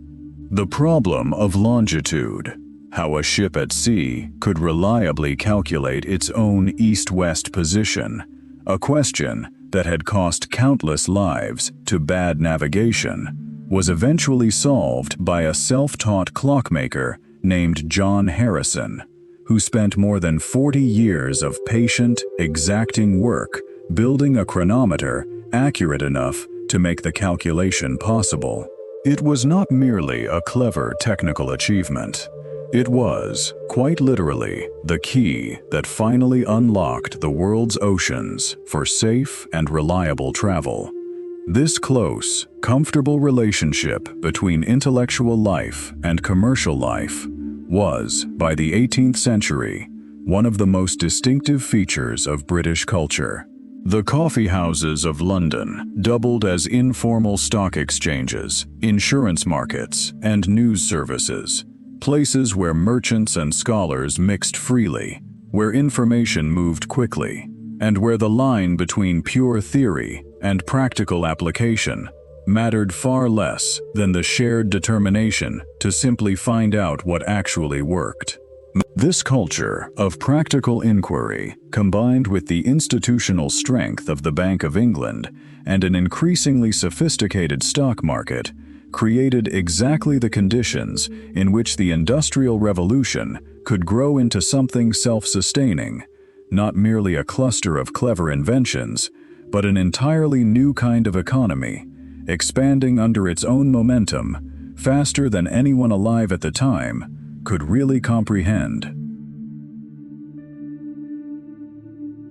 [SPEAKER 1] The problem of longitude, how a ship at sea could reliably calculate its own east-west position, a question that had cost countless lives to bad navigation, was eventually solved by a self-taught clockmaker named John Harrison, who spent more than 40 years of patient, exacting work building a chronometer accurate enough to make the calculation possible. It was not merely a clever technical achievement. It was, quite literally, the key that finally unlocked the world's oceans for safe and reliable travel. This close, comfortable relationship between intellectual life and commercial life was, by the 18th century, one of the most distinctive features of British culture. The coffee houses of London doubled as informal stock exchanges, insurance markets, and news services, places where merchants and scholars mixed freely, where information moved quickly, and where the line between pure theory and practical application mattered far less than the shared determination to simply find out what actually worked. This culture of practical inquiry, combined with the institutional strength of the Bank of England and an increasingly sophisticated stock market, created exactly the conditions in which the Industrial Revolution could grow into something self-sustaining not merely a cluster of clever inventions, but an entirely new kind of economy, expanding under its own momentum, faster than anyone alive at the time could really comprehend.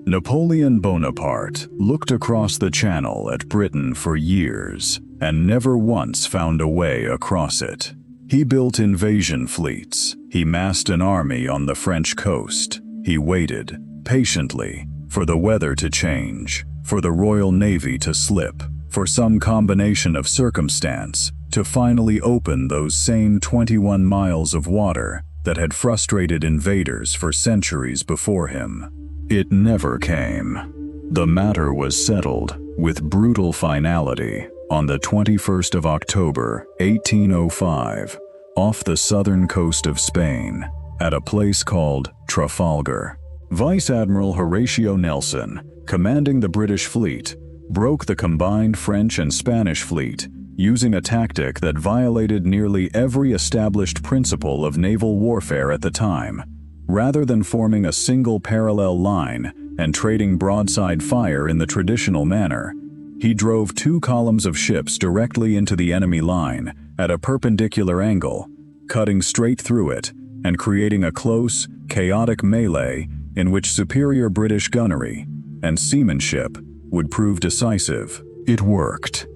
[SPEAKER 1] Napoleon Bonaparte looked across the Channel at Britain for years and never once found a way across it. He built invasion fleets. He massed an army on the French coast. He waited, patiently, for the weather to change, for the Royal Navy to slip, for some combination of circumstance to finally open those same 21 miles of water that had frustrated invaders for centuries before him. It never came. The matter was settled with brutal finality on the 21st of October, 1805, off the southern coast of Spain, at a place called Trafalgar. Vice Admiral Horatio Nelson, commanding the British fleet, broke the combined French and Spanish fleet using a tactic that violated nearly every established principle of naval warfare at the time. Rather than forming a single parallel line and trading broadside fire in the traditional manner, he drove two columns of ships directly into the enemy line at a perpendicular angle, cutting straight through it and creating a close, chaotic melee in which superior British gunnery and seamanship would prove decisive. It worked.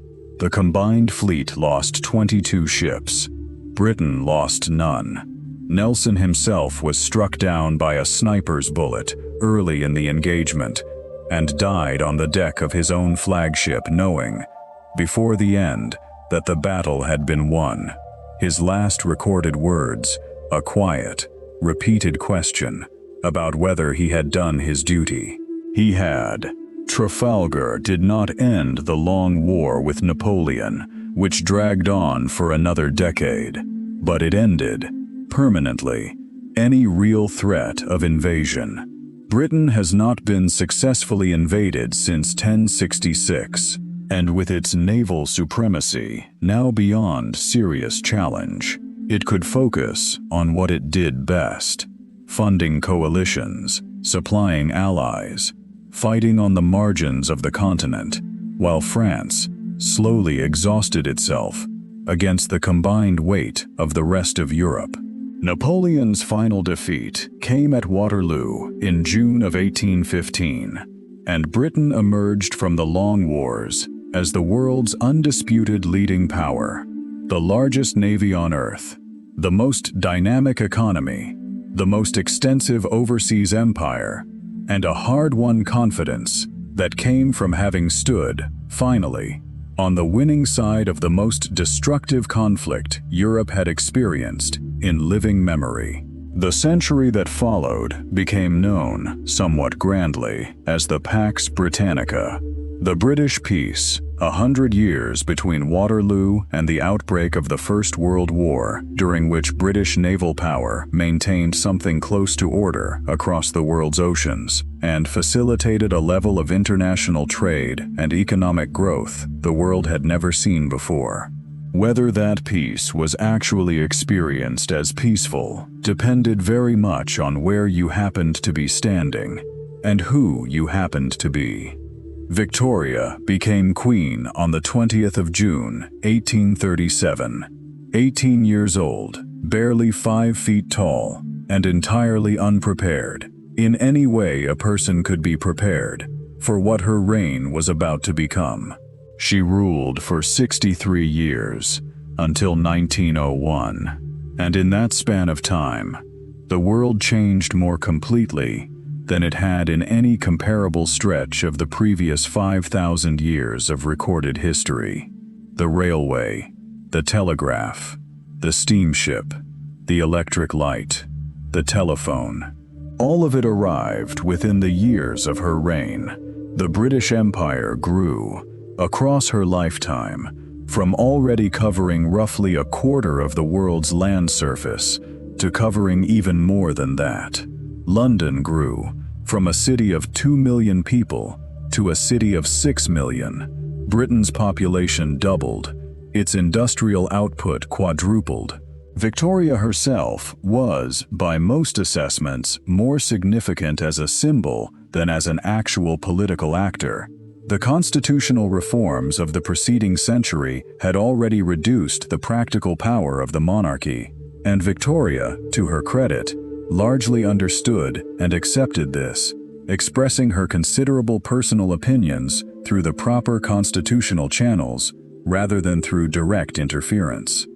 [SPEAKER 1] The combined fleet lost 22 ships. Britain lost none. Nelson himself was struck down by a sniper's bullet early in the engagement and died on the deck of his own flagship, knowing, before the end, that the battle had been won. His last recorded words, a quiet, repeated question about whether he had done his duty. He had. Trafalgar did not end the long war with Napoleon, which dragged on for another decade, but it ended, permanently, any real threat of invasion. Britain has not been successfully invaded since 1066, and with its naval supremacy now beyond serious challenge, it could focus on what it did best: funding coalitions, supplying allies, fighting on the margins of the continent, while France slowly exhausted itself against the combined weight of the rest of Europe. Napoleon's final defeat came at Waterloo in June of 1815, and Britain emerged from the long wars as the world's undisputed leading power, the largest navy on Earth, the most dynamic economy, the most extensive overseas empire, and a hard-won confidence that came from having stood, finally, on the winning side of the most destructive conflict Europe had experienced in living memory. The century that followed became known, somewhat grandly, as the Pax Britannica. The British peace, 100 years between Waterloo and the outbreak of the First World War, during which British naval power maintained something close to order across the world's oceans and facilitated a level of international trade and economic growth the world had never seen before. Whether that peace was actually experienced as peaceful depended very much on where you happened to be standing and who you happened to be. Victoria became queen on the 20th of June, 1837, 18 years old, barely 5 feet tall, and entirely unprepared, in any way a person could be prepared, for what her reign was about to become. She ruled for 63 years, until 1901, and in that span of time, the world changed more completely than it had in any comparable stretch of the previous 5,000 years of recorded history. The railway, the telegraph, the steamship, the electric light, the telephone, all of it arrived within the years of her reign. The British Empire grew, across her lifetime, from already covering roughly a quarter of the world's land surface to covering even more than that. London grew from a city of 2 million people to a city of 6 million. Britain's population doubled, its industrial output quadrupled, Victoria herself was, by most assessments, more significant as a symbol than as an actual political actor. The constitutional reforms of the preceding century had already reduced the practical power of the monarchy, and Victoria, to her credit, largely understood and accepted this, expressing her considerable personal opinions through the proper constitutional channels rather than through direct interference.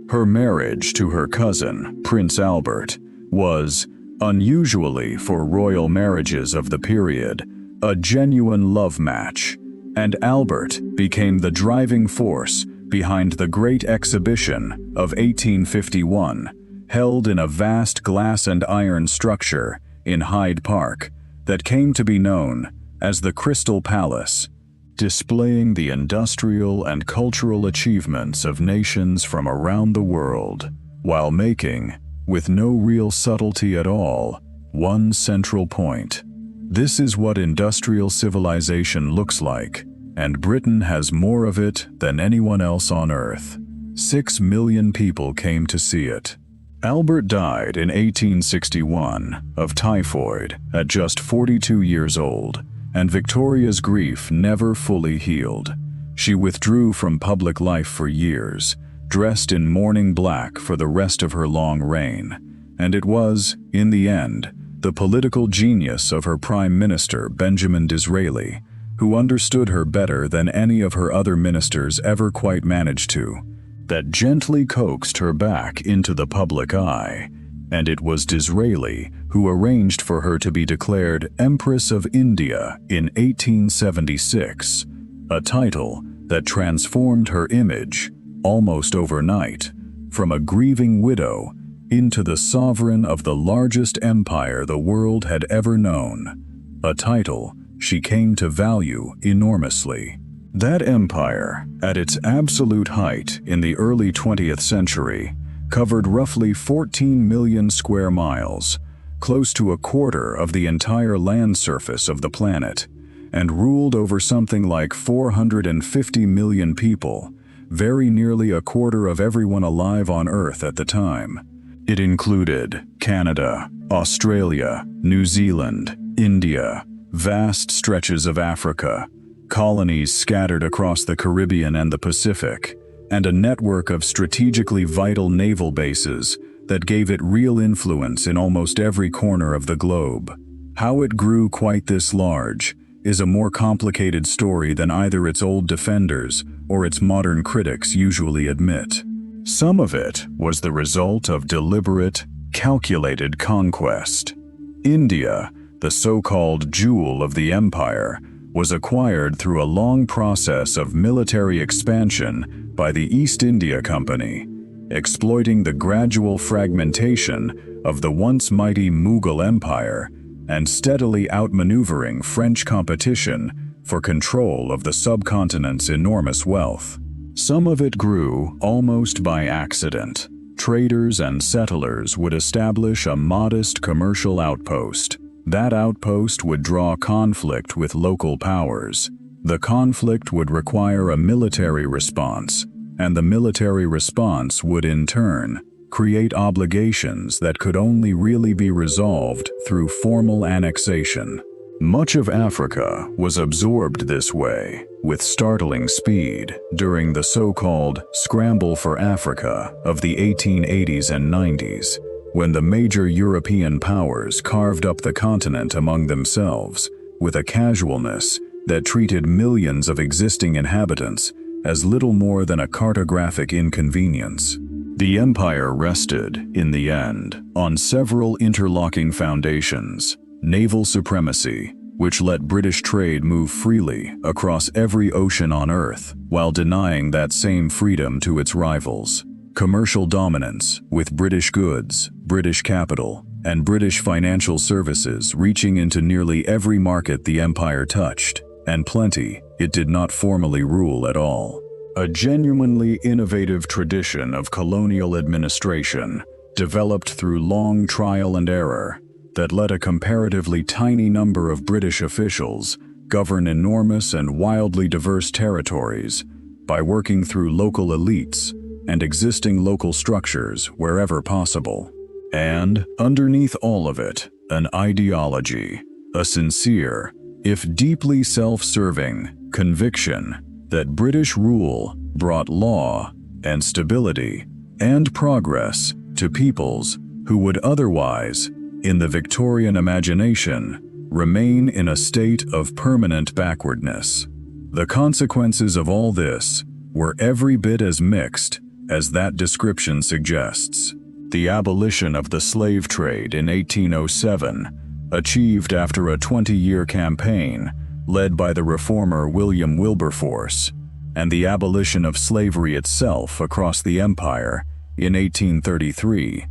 [SPEAKER 1] Her marriage to her cousin, Prince Albert, was, unusually for royal marriages of the period, a genuine love match, and Albert became the driving force behind the Great Exhibition of 1851, held in a vast glass and iron structure in Hyde Park that came to be known as the Crystal Palace, displaying the industrial and cultural achievements of nations from around the world, while making, with no real subtlety at all, one central point. This is what industrial civilization looks like, and Britain has more of it than anyone else on Earth. 6 million people came to see it. Albert died in 1861 of typhoid at just 42 years old, and Victoria's grief never fully healed. She withdrew from public life for years, dressed in mourning black for the rest of her long reign, and it was, in the end, the political genius of her Prime Minister Benjamin Disraeli, who understood her better than any of her other ministers ever quite managed to, that gently coaxed her back into the public eye, and it was Disraeli who arranged for her to be declared Empress of India in 1876, a title that transformed her image, almost overnight, from a grieving widow into the sovereign of the largest empire the world had ever known, a title she came to value enormously. That empire, at its absolute height in the early 20th century, covered roughly 14 million square miles, close to a quarter of the entire land surface of the planet, and ruled over something like 450 million people, very nearly a quarter of everyone alive on Earth at the time. It included Canada, Australia, New Zealand, India, vast stretches of Africa, colonies scattered across the Caribbean and the Pacific, and a network of strategically vital naval bases that gave it real influence in almost every corner of the globe. How it grew quite this large is a more complicated story than either its old defenders or its modern critics usually admit. Some of it was the result of deliberate, calculated conquest. India, the so-called jewel of the empire, was acquired through a long process of military expansion by the East India Company, exploiting the gradual fragmentation of the once mighty Mughal Empire and steadily outmaneuvering French competition for control of the subcontinent's enormous wealth. Some of it grew almost by accident. Traders and settlers would establish a modest commercial outpost. That outpost would draw conflict with local powers. The conflict would require a military response, and the military response would in turn create obligations that could only really be resolved through formal annexation. Much of Africa was absorbed this way, with startling speed, during the so-called Scramble for Africa of the 1880s and 90s, when the major European powers carved up the continent among themselves with a casualness that treated millions of existing inhabitants as little more than a cartographic inconvenience. The empire rested, in the end, on several interlocking foundations: naval supremacy, which let British trade move freely across every ocean on Earth while denying that same freedom to its rivals; commercial dominance, with British goods, British capital, and British financial services reaching into nearly every market the empire touched, and plenty it did not formally rule at all. A genuinely innovative tradition of colonial administration, developed through long trial and error, that let a comparatively tiny number of British officials govern enormous and wildly diverse territories by working through local elites, and existing local structures wherever possible. And, underneath all of it, an ideology, a sincere, if deeply self-serving, conviction that British rule brought law and stability and progress to peoples who would otherwise, in the Victorian imagination, remain in a state of permanent backwardness. The consequences of all this were every bit as mixed as that description suggests. The abolition of the slave trade in 1807, achieved after a 20-year campaign led by the reformer William Wilberforce, and the abolition of slavery itself across the empire in 1833,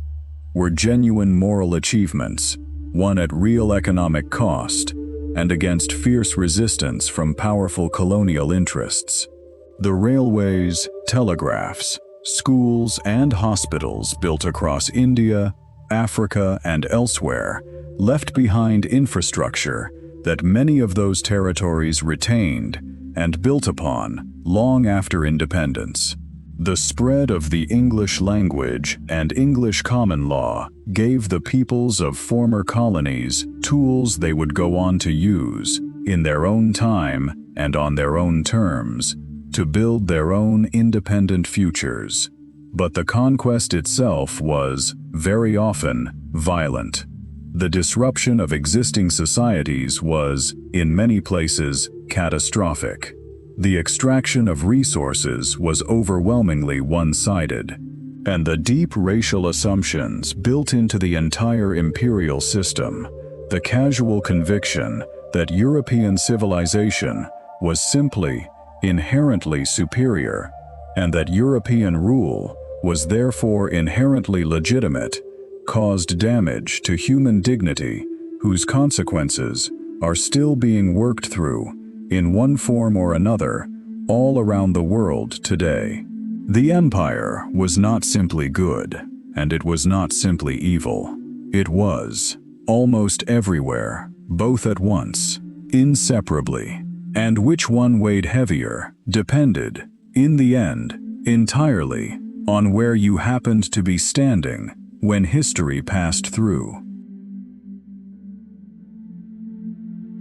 [SPEAKER 1] were genuine moral achievements, won at real economic cost and against fierce resistance from powerful colonial interests. The railways, telegraphs, schools, and hospitals built across India, Africa, and elsewhere left behind infrastructure that many of those territories retained and built upon long after independence. The spread of the English language and English common law gave the peoples of former colonies tools they would go on to use, in their own time and on their own terms, to build their own independent futures. But the conquest itself was, very often, violent. The disruption of existing societies was, in many places, catastrophic. The extraction of resources was overwhelmingly one-sided, and the deep racial assumptions built into the entire imperial system, the casual conviction that European civilization was simply, inherently superior, and that European rule was therefore inherently legitimate, caused damage to human dignity whose consequences are still being worked through, in one form or another, all around the world today. The empire was not simply good, and it was not simply evil. It was, almost everywhere, both at once, inseparably. And which one weighed heavier depended, in the end, entirely on where you happened to be standing when history passed through.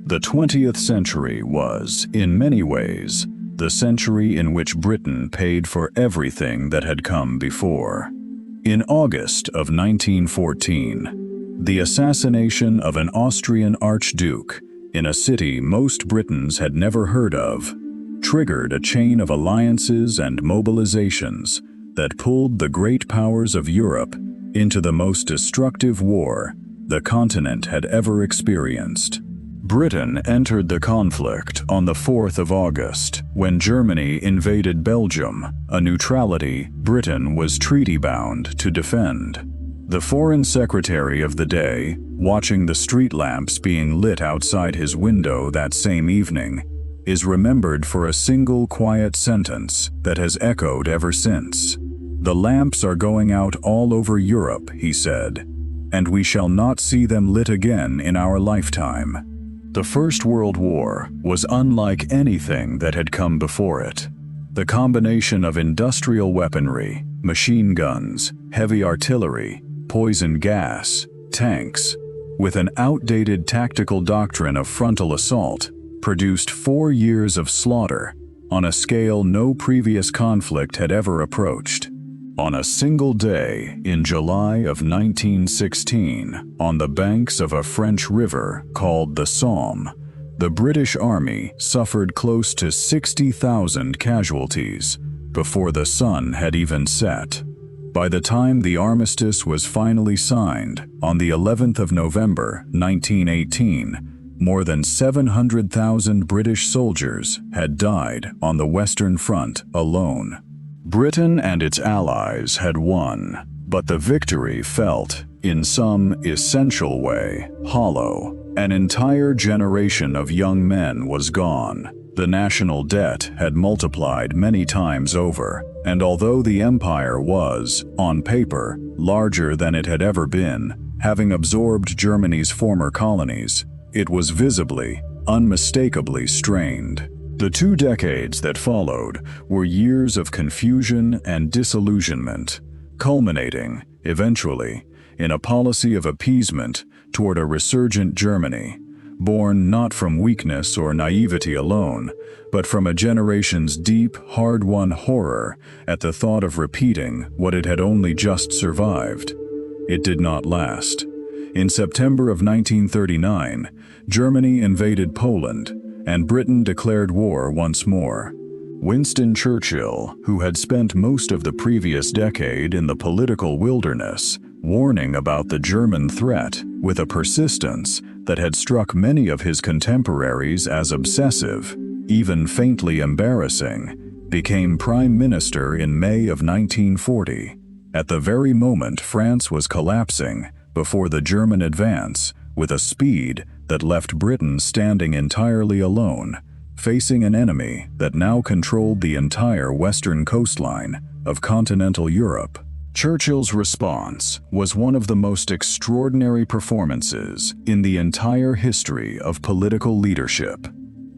[SPEAKER 1] The 20th century was, in many ways, the century in which Britain paid for everything that had come before. In August of 1914, the assassination of an Austrian archduke in a city most Britons had never heard of triggered a chain of alliances and mobilizations that pulled the great powers of Europe into the most destructive war the continent had ever experienced. Britain entered the conflict on the 4th of August, when Germany invaded Belgium, a neutrality Britain was treaty-bound to defend. The Foreign Secretary of the day, watching the street lamps being lit outside his window that same evening, is remembered for a single quiet sentence that has echoed ever since. "The lamps are going out all over Europe," he said, "and we shall not see them lit again in our lifetime." The First World War was unlike anything that had come before it. The combination of industrial weaponry, machine guns, heavy artillery, poison gas, tanks, with an outdated tactical doctrine of frontal assault, produced 4 years of slaughter on a scale no previous conflict had ever approached. On a single day in July of 1916, on the banks of a French river called the Somme, the British Army suffered close to 60,000 casualties before the sun had even set. By the time the armistice was finally signed on the 11th of November 1918, more than 700,000 British soldiers had died on the Western Front alone. Britain and its allies had won, but the victory felt, in some essential way, hollow. An entire generation of young men was gone. The national debt had multiplied many times over, and although the empire was, on paper, larger than it had ever been, having absorbed Germany's former colonies, it was visibly, unmistakably strained. The 2 decades that followed were years of confusion and disillusionment, culminating, eventually, in a policy of appeasement toward a resurgent Germany, born not from weakness or naivety alone, but from a generation's deep, hard-won horror at the thought of repeating what it had only just survived. It did not last. In September of 1939, Germany invaded Poland, and Britain declared war once more. Winston Churchill, who had spent most of the previous decade in the political wilderness, warning about the German threat with a persistence that had struck many of his contemporaries as obsessive, even faintly embarrassing, became Prime Minister in May of 1940, at the very moment France was collapsing before the German advance with a speed that left Britain standing entirely alone, facing an enemy that now controlled the entire western coastline of continental Europe. Churchill's response was one of the most extraordinary performances in the entire history of political leadership.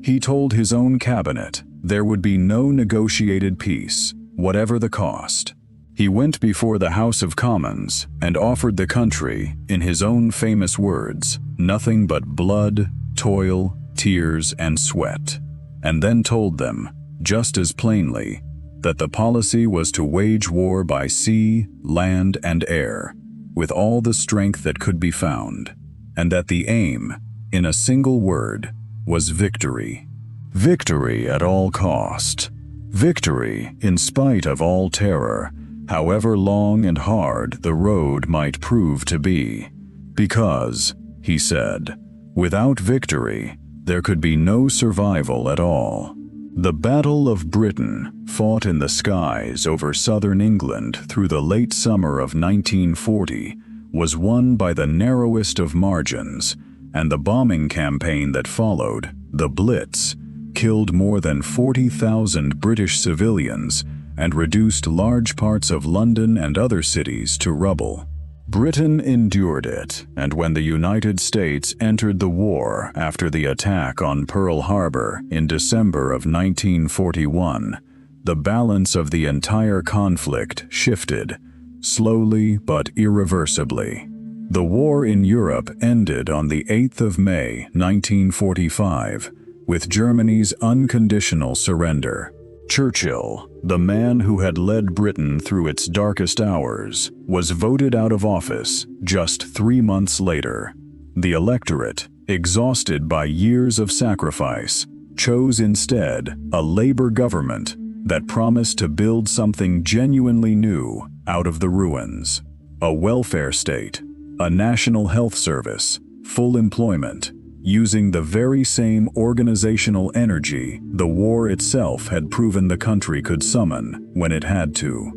[SPEAKER 1] He told his own cabinet there would be no negotiated peace, whatever the cost. He went before the House of Commons and offered the country, in his own famous words, nothing but blood, toil, tears, and sweat, and then told them, just as plainly, that the policy was to wage war by sea, land, and air, with all the strength that could be found, and that the aim, in a single word, was victory. Victory at all cost. Victory in spite of all terror, however long and hard the road might prove to be. Because, he said, without victory, there could be no survival at all. The Battle of Britain, fought in the skies over southern England through the late summer of 1940, was won by the narrowest of margins, and the bombing campaign that followed, the Blitz, killed more than 40,000 British civilians and reduced large parts of London and other cities to rubble. Britain endured it, and when the United States entered the war after the attack on Pearl Harbor in December of 1941, the balance of the entire conflict shifted, slowly but irreversibly. The war in Europe ended on the 8th of May, 1945, with Germany's unconditional surrender. Churchill, the man who had led Britain through its darkest hours, was voted out of office just 3 months later. The electorate, exhausted by years of sacrifice, chose instead a Labour government that promised to build something genuinely new out of the ruins. A welfare state, a national health service, full employment, using the very same organizational energy the war itself had proven the country could summon when it had to.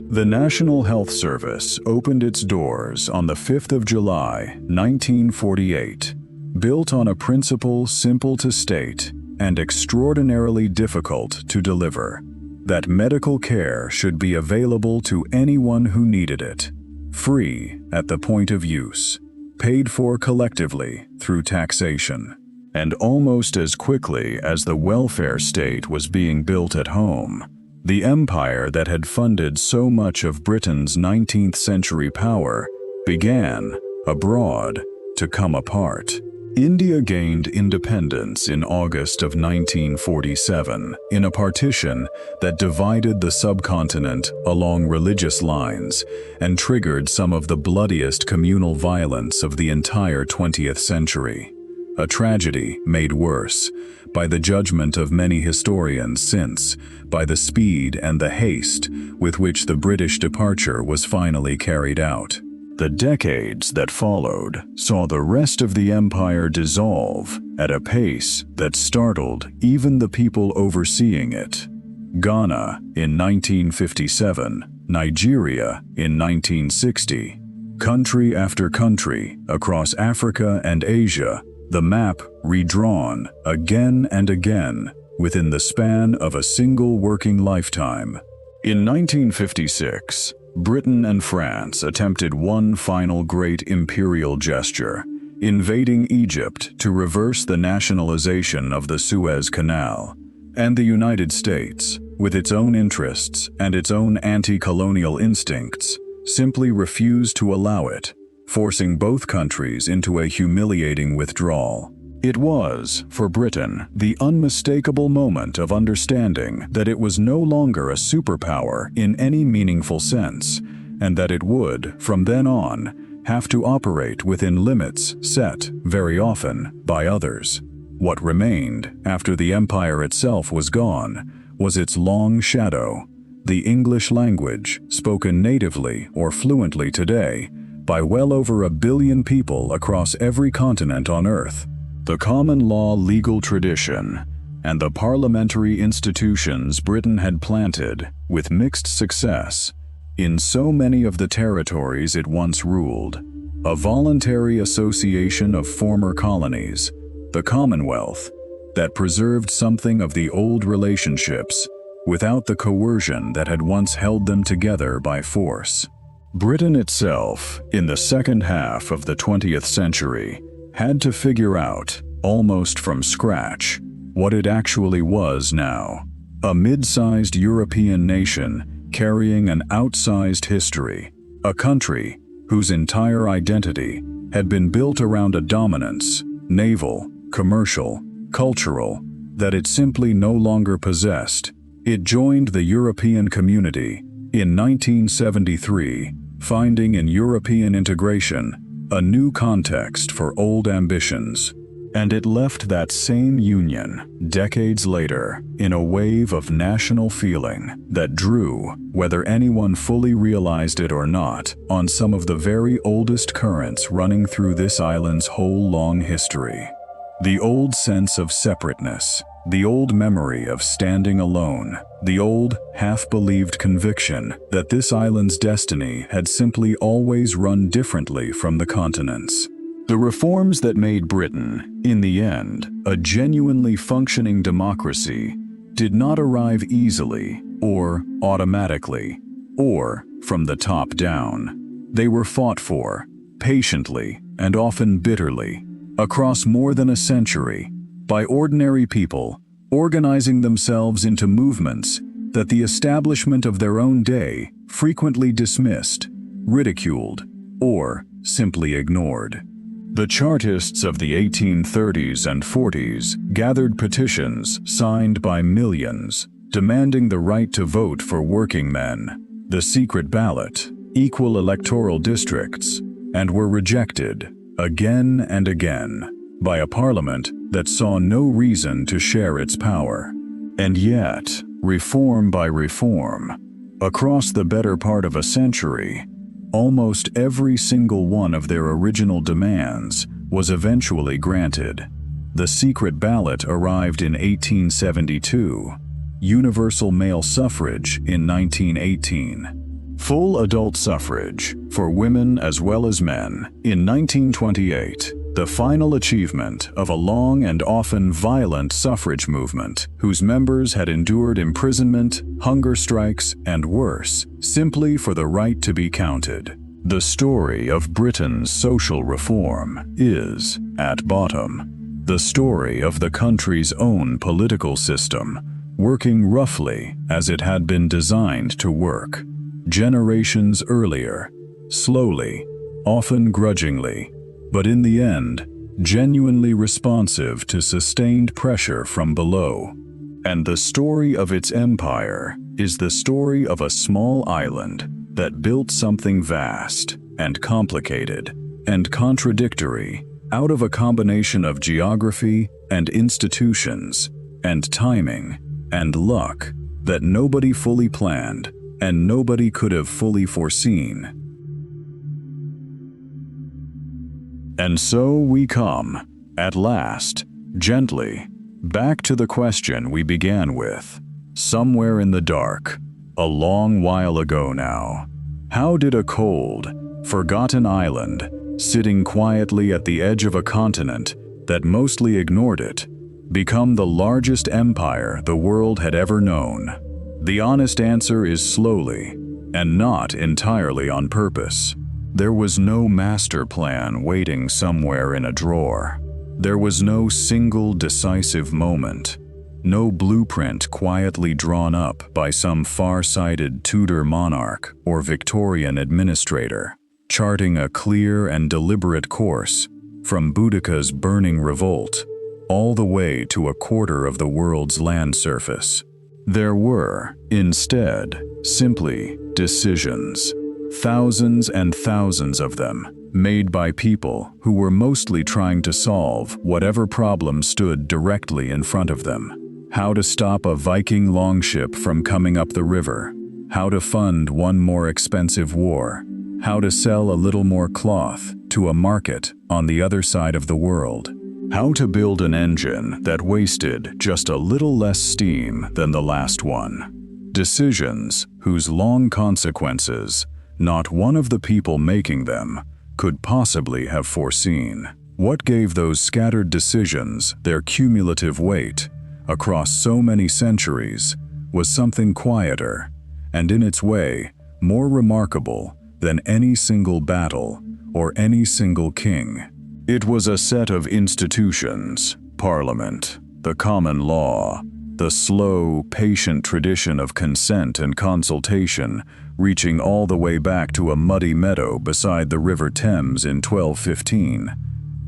[SPEAKER 1] The National Health Service opened its doors on the 5th of July, 1948, built on a principle simple to state and extraordinarily difficult to deliver, that medical care should be available to anyone who needed it, free at the point of use, paid for collectively through taxation. And almost as quickly as the welfare state was being built at home, the empire that had funded so much of Britain's 19th century power began, abroad, to come apart. India gained independence in August of 1947 in a partition that divided the subcontinent along religious lines and triggered some of the bloodiest communal violence of the entire 20th century. A tragedy made worse, by the judgment of many historians since, by the speed and the haste with which the British departure was finally carried out. The decades that followed saw the rest of the empire dissolve at a pace that startled even the people overseeing it. Ghana in 1957, Nigeria in 1960. Country after country across Africa and Asia, the map redrawn again and again within the span of a single working lifetime. In 1956, Britain and France attempted one final great imperial gesture, invading Egypt to reverse the nationalization of the Suez Canal. And the United States, with its own interests and its own anti-colonial instincts, simply refused to allow it, forcing both countries into a humiliating withdrawal. It was, for Britain, the unmistakable moment of understanding that it was no longer a superpower in any meaningful sense, and that it would, from then on, have to operate within limits set, very often, by others. What remained, after the empire itself was gone, was its long shadow, the English language, spoken natively or fluently today by well over 1 billion people across every continent on Earth, the common law legal tradition, and the parliamentary institutions Britain had planted, with mixed success, in so many of the territories it once ruled. A voluntary association of former colonies, the Commonwealth, that preserved something of the old relationships without the coercion that had once held them together by force. Britain itself, in the second half of the 20th century, had to figure out, almost from scratch, what it actually was now. A mid-sized European nation carrying an outsized history, a country whose entire identity had been built around a dominance, naval, commercial, cultural, that it simply no longer possessed. It joined the European community in 1973, finding in European integration a new context for old ambitions, and it left that same union, decades later, in a wave of national feeling that drew, whether anyone fully realized it or not, on some of the very oldest currents running through this island's whole long history. The old sense of separateness, the old memory of standing alone, the old, half-believed conviction that this island's destiny had simply always run differently from the continent's. The reforms that made Britain, in the end, a genuinely functioning democracy, did not arrive easily, or automatically, or from the top down. They were fought for, patiently and often bitterly, across more than a century, by ordinary people organizing themselves into movements that the establishment of their own day frequently dismissed, ridiculed, or simply ignored. The Chartists of the 1830s and 40s gathered petitions signed by millions, demanding the right to vote for working men, the secret ballot, equal electoral districts, and were rejected, again and again, by a parliament that saw no reason to share its power. And yet, reform by reform, across the better part of a century, almost every single one of their original demands was eventually granted. The secret ballot arrived in 1872, universal male suffrage in 1918, full adult suffrage for women as well as men in 1928, the final achievement of a long and often violent suffrage movement whose members had endured imprisonment, hunger strikes, and worse, simply for the right to be counted. The story of Britain's social reform is, at bottom, the story of the country's own political system, working roughly as it had been designed to work, generations earlier, slowly, often grudgingly, but in the end, genuinely responsive to sustained pressure from below. And the story of its empire is the story of a small island that built something vast and complicated and contradictory out of a combination of geography and institutions and timing and luck that nobody fully planned and nobody could have fully foreseen. And so we come, at last, gently, back to the question we began with, somewhere in the dark, a long while ago now. How did a cold, forgotten island, sitting quietly at the edge of a continent that mostly ignored it, become the largest empire the world had ever known? The honest answer is slowly, and not entirely on purpose. There was no master plan waiting somewhere in a drawer. There was no single decisive moment. No blueprint quietly drawn up by some far-sighted Tudor monarch or Victorian administrator, charting a clear and deliberate course from Boudicca's burning revolt all the way to a quarter of the world's land surface. There were, instead, simply decisions, thousands and thousands of them, made by people who were mostly trying to solve whatever problem stood directly in front of them. How to stop a Viking longship from coming up the river, how to fund one more expensive war, how to sell a little more cloth to a market on the other side of the world, how to build an engine that wasted just a little less steam than the last one. Decisions whose long consequences not one of the people making them could possibly have foreseen. What gave those scattered decisions their cumulative weight across so many centuries was something quieter, and in its way, more remarkable than any single battle or any single king. It was a set of institutions, Parliament, the common law, the slow, patient tradition of consent and consultation reaching all the way back to a muddy meadow beside the River Thames in 1215,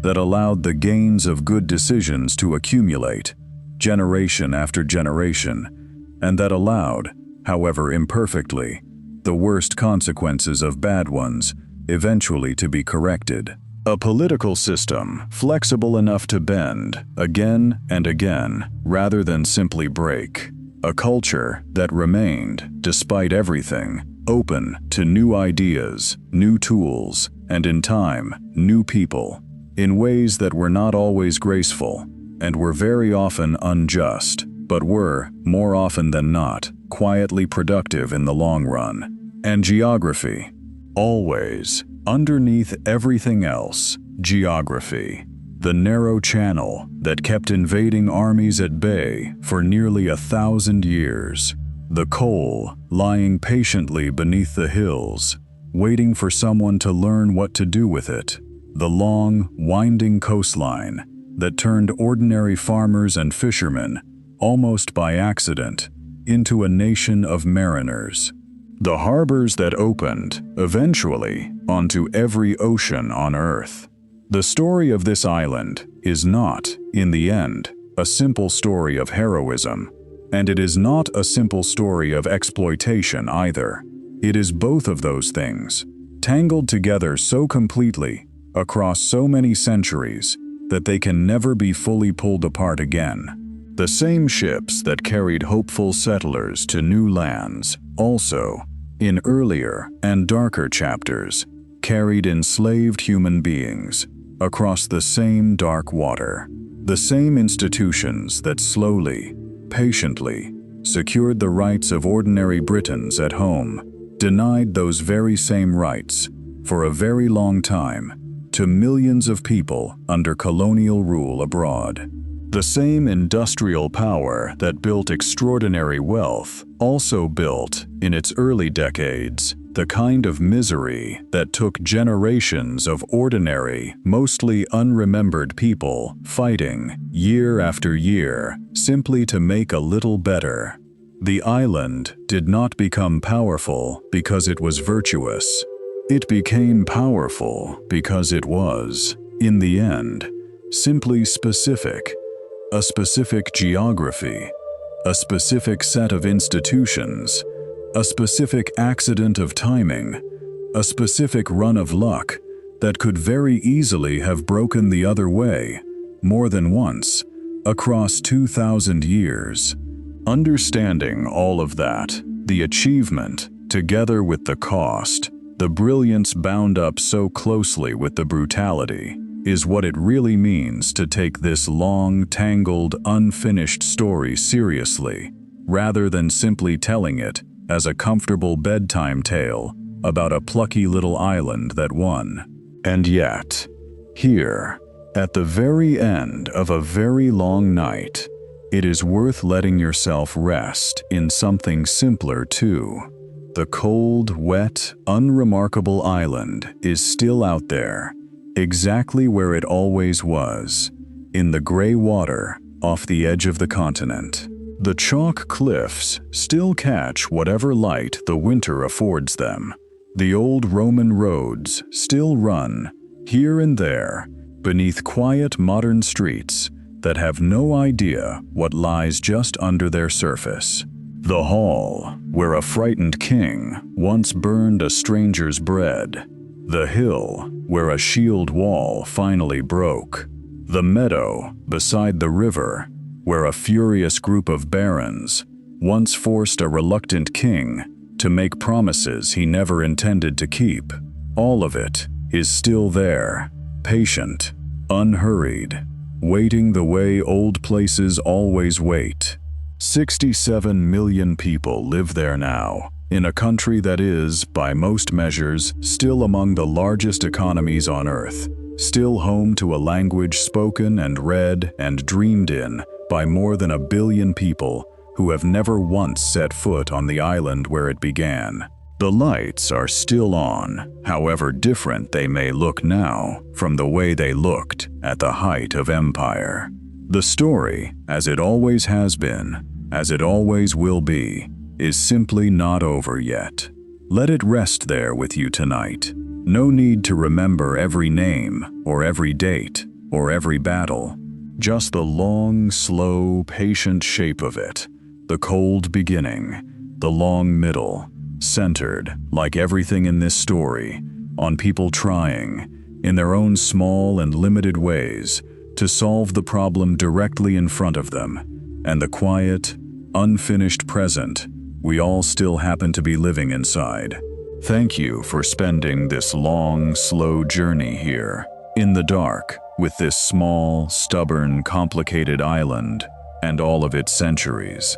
[SPEAKER 1] that allowed the gains of good decisions to accumulate, generation after generation, and that allowed, however imperfectly, the worst consequences of bad ones eventually to be corrected. A political system flexible enough to bend again and again rather than simply break. A culture that remained, despite everything, open to new ideas, new tools, and in time, new people, in ways that were not always graceful and were very often unjust, but were, more often than not, quietly productive in the long run. And geography. Always, underneath everything else, geography. The narrow channel that kept invading armies at bay for nearly 1,000 years. The coal lying patiently beneath the hills, waiting for someone to learn what to do with it. The long, winding coastline that turned ordinary farmers and fishermen, almost by accident, into a nation of mariners. The harbors that opened, eventually, onto every ocean on Earth. The story of this island is not, in the end, a simple story of heroism, and it is not a simple story of exploitation either. It is both of those things, tangled together so completely, across so many centuries, that they can never be fully pulled apart again. The same ships that carried hopeful settlers to new lands also, in earlier and darker chapters, carried enslaved human beings across the same dark water. The same institutions that slowly, patiently, secured the rights of ordinary Britons at home, denied those very same rights, for a very long time, to millions of people under colonial rule abroad. The same industrial power that built extraordinary wealth also built, in its early decades, the kind of misery that took generations of ordinary, mostly unremembered people fighting, year after year, simply to make a little better. The island did not become powerful because it was virtuous. It became powerful because it was, in the end, simply specific. A specific geography, a specific set of institutions, a specific accident of timing, a specific run of luck that could very easily have broken the other way, more than once, across 2,000 years. Understanding all of that, the achievement, together with the cost, the brilliance bound up so closely with the brutality, is what it really means to take this long, tangled, unfinished story seriously, rather than simply telling it as a comfortable bedtime tale about a plucky little island that won. And yet, here, at the very end of a very long night, it is worth letting yourself rest in something simpler too. The cold, wet, unremarkable island is still out there, exactly where it always was, in the gray water off the edge of the continent. The chalk cliffs still catch whatever light the winter affords them. The old Roman roads still run, here and there, beneath quiet modern streets that have no idea what lies just under their surface. The hall, where a frightened king once burned a stranger's bread. The hill, where a shield wall finally broke. The meadow beside the river, where a furious group of barons once forced a reluctant king to make promises he never intended to keep. All of it is still there, patient, unhurried, waiting the way old places always wait. 67 million people live there now, in a country that is, by most measures, still among the largest economies on Earth, still home to a language spoken and read and dreamed in by more than 1 billion people who have never once set foot on the island where it began. The lights are still on, however different they may look now from the way they looked at the height of empire. The story, as it always has been, as it always will be, is simply not over yet. Let it rest there with you tonight. No need to remember every name, or every date, or every battle. Just the long, slow, patient shape of it. The cold beginning, the long middle, centered, like everything in this story, on people trying, in their own small and limited ways, to solve the problem directly in front of them, and the quiet, unfinished present we all still happen to be living inside. Thank you for spending this long, slow journey here, in the dark, with this small, stubborn, complicated island and all of its centuries.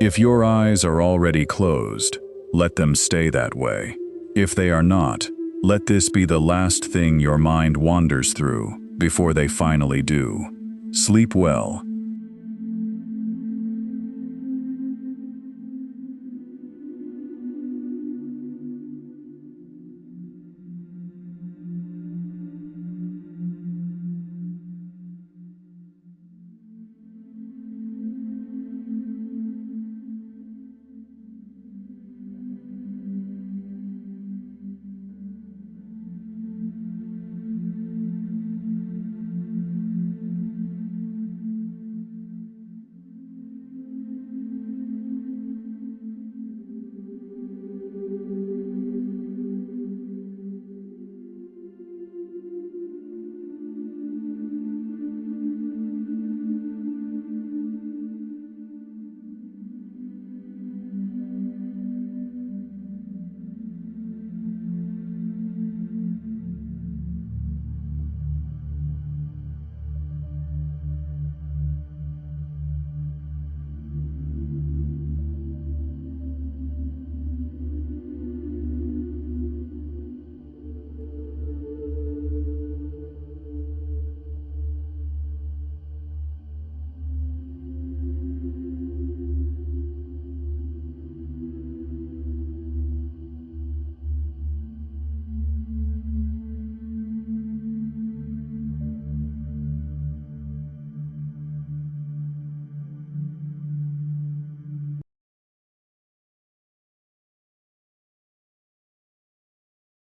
[SPEAKER 1] If your eyes are already closed, let them stay that way. If they are not, let this be the last thing your mind wanders through before they finally do. Sleep well,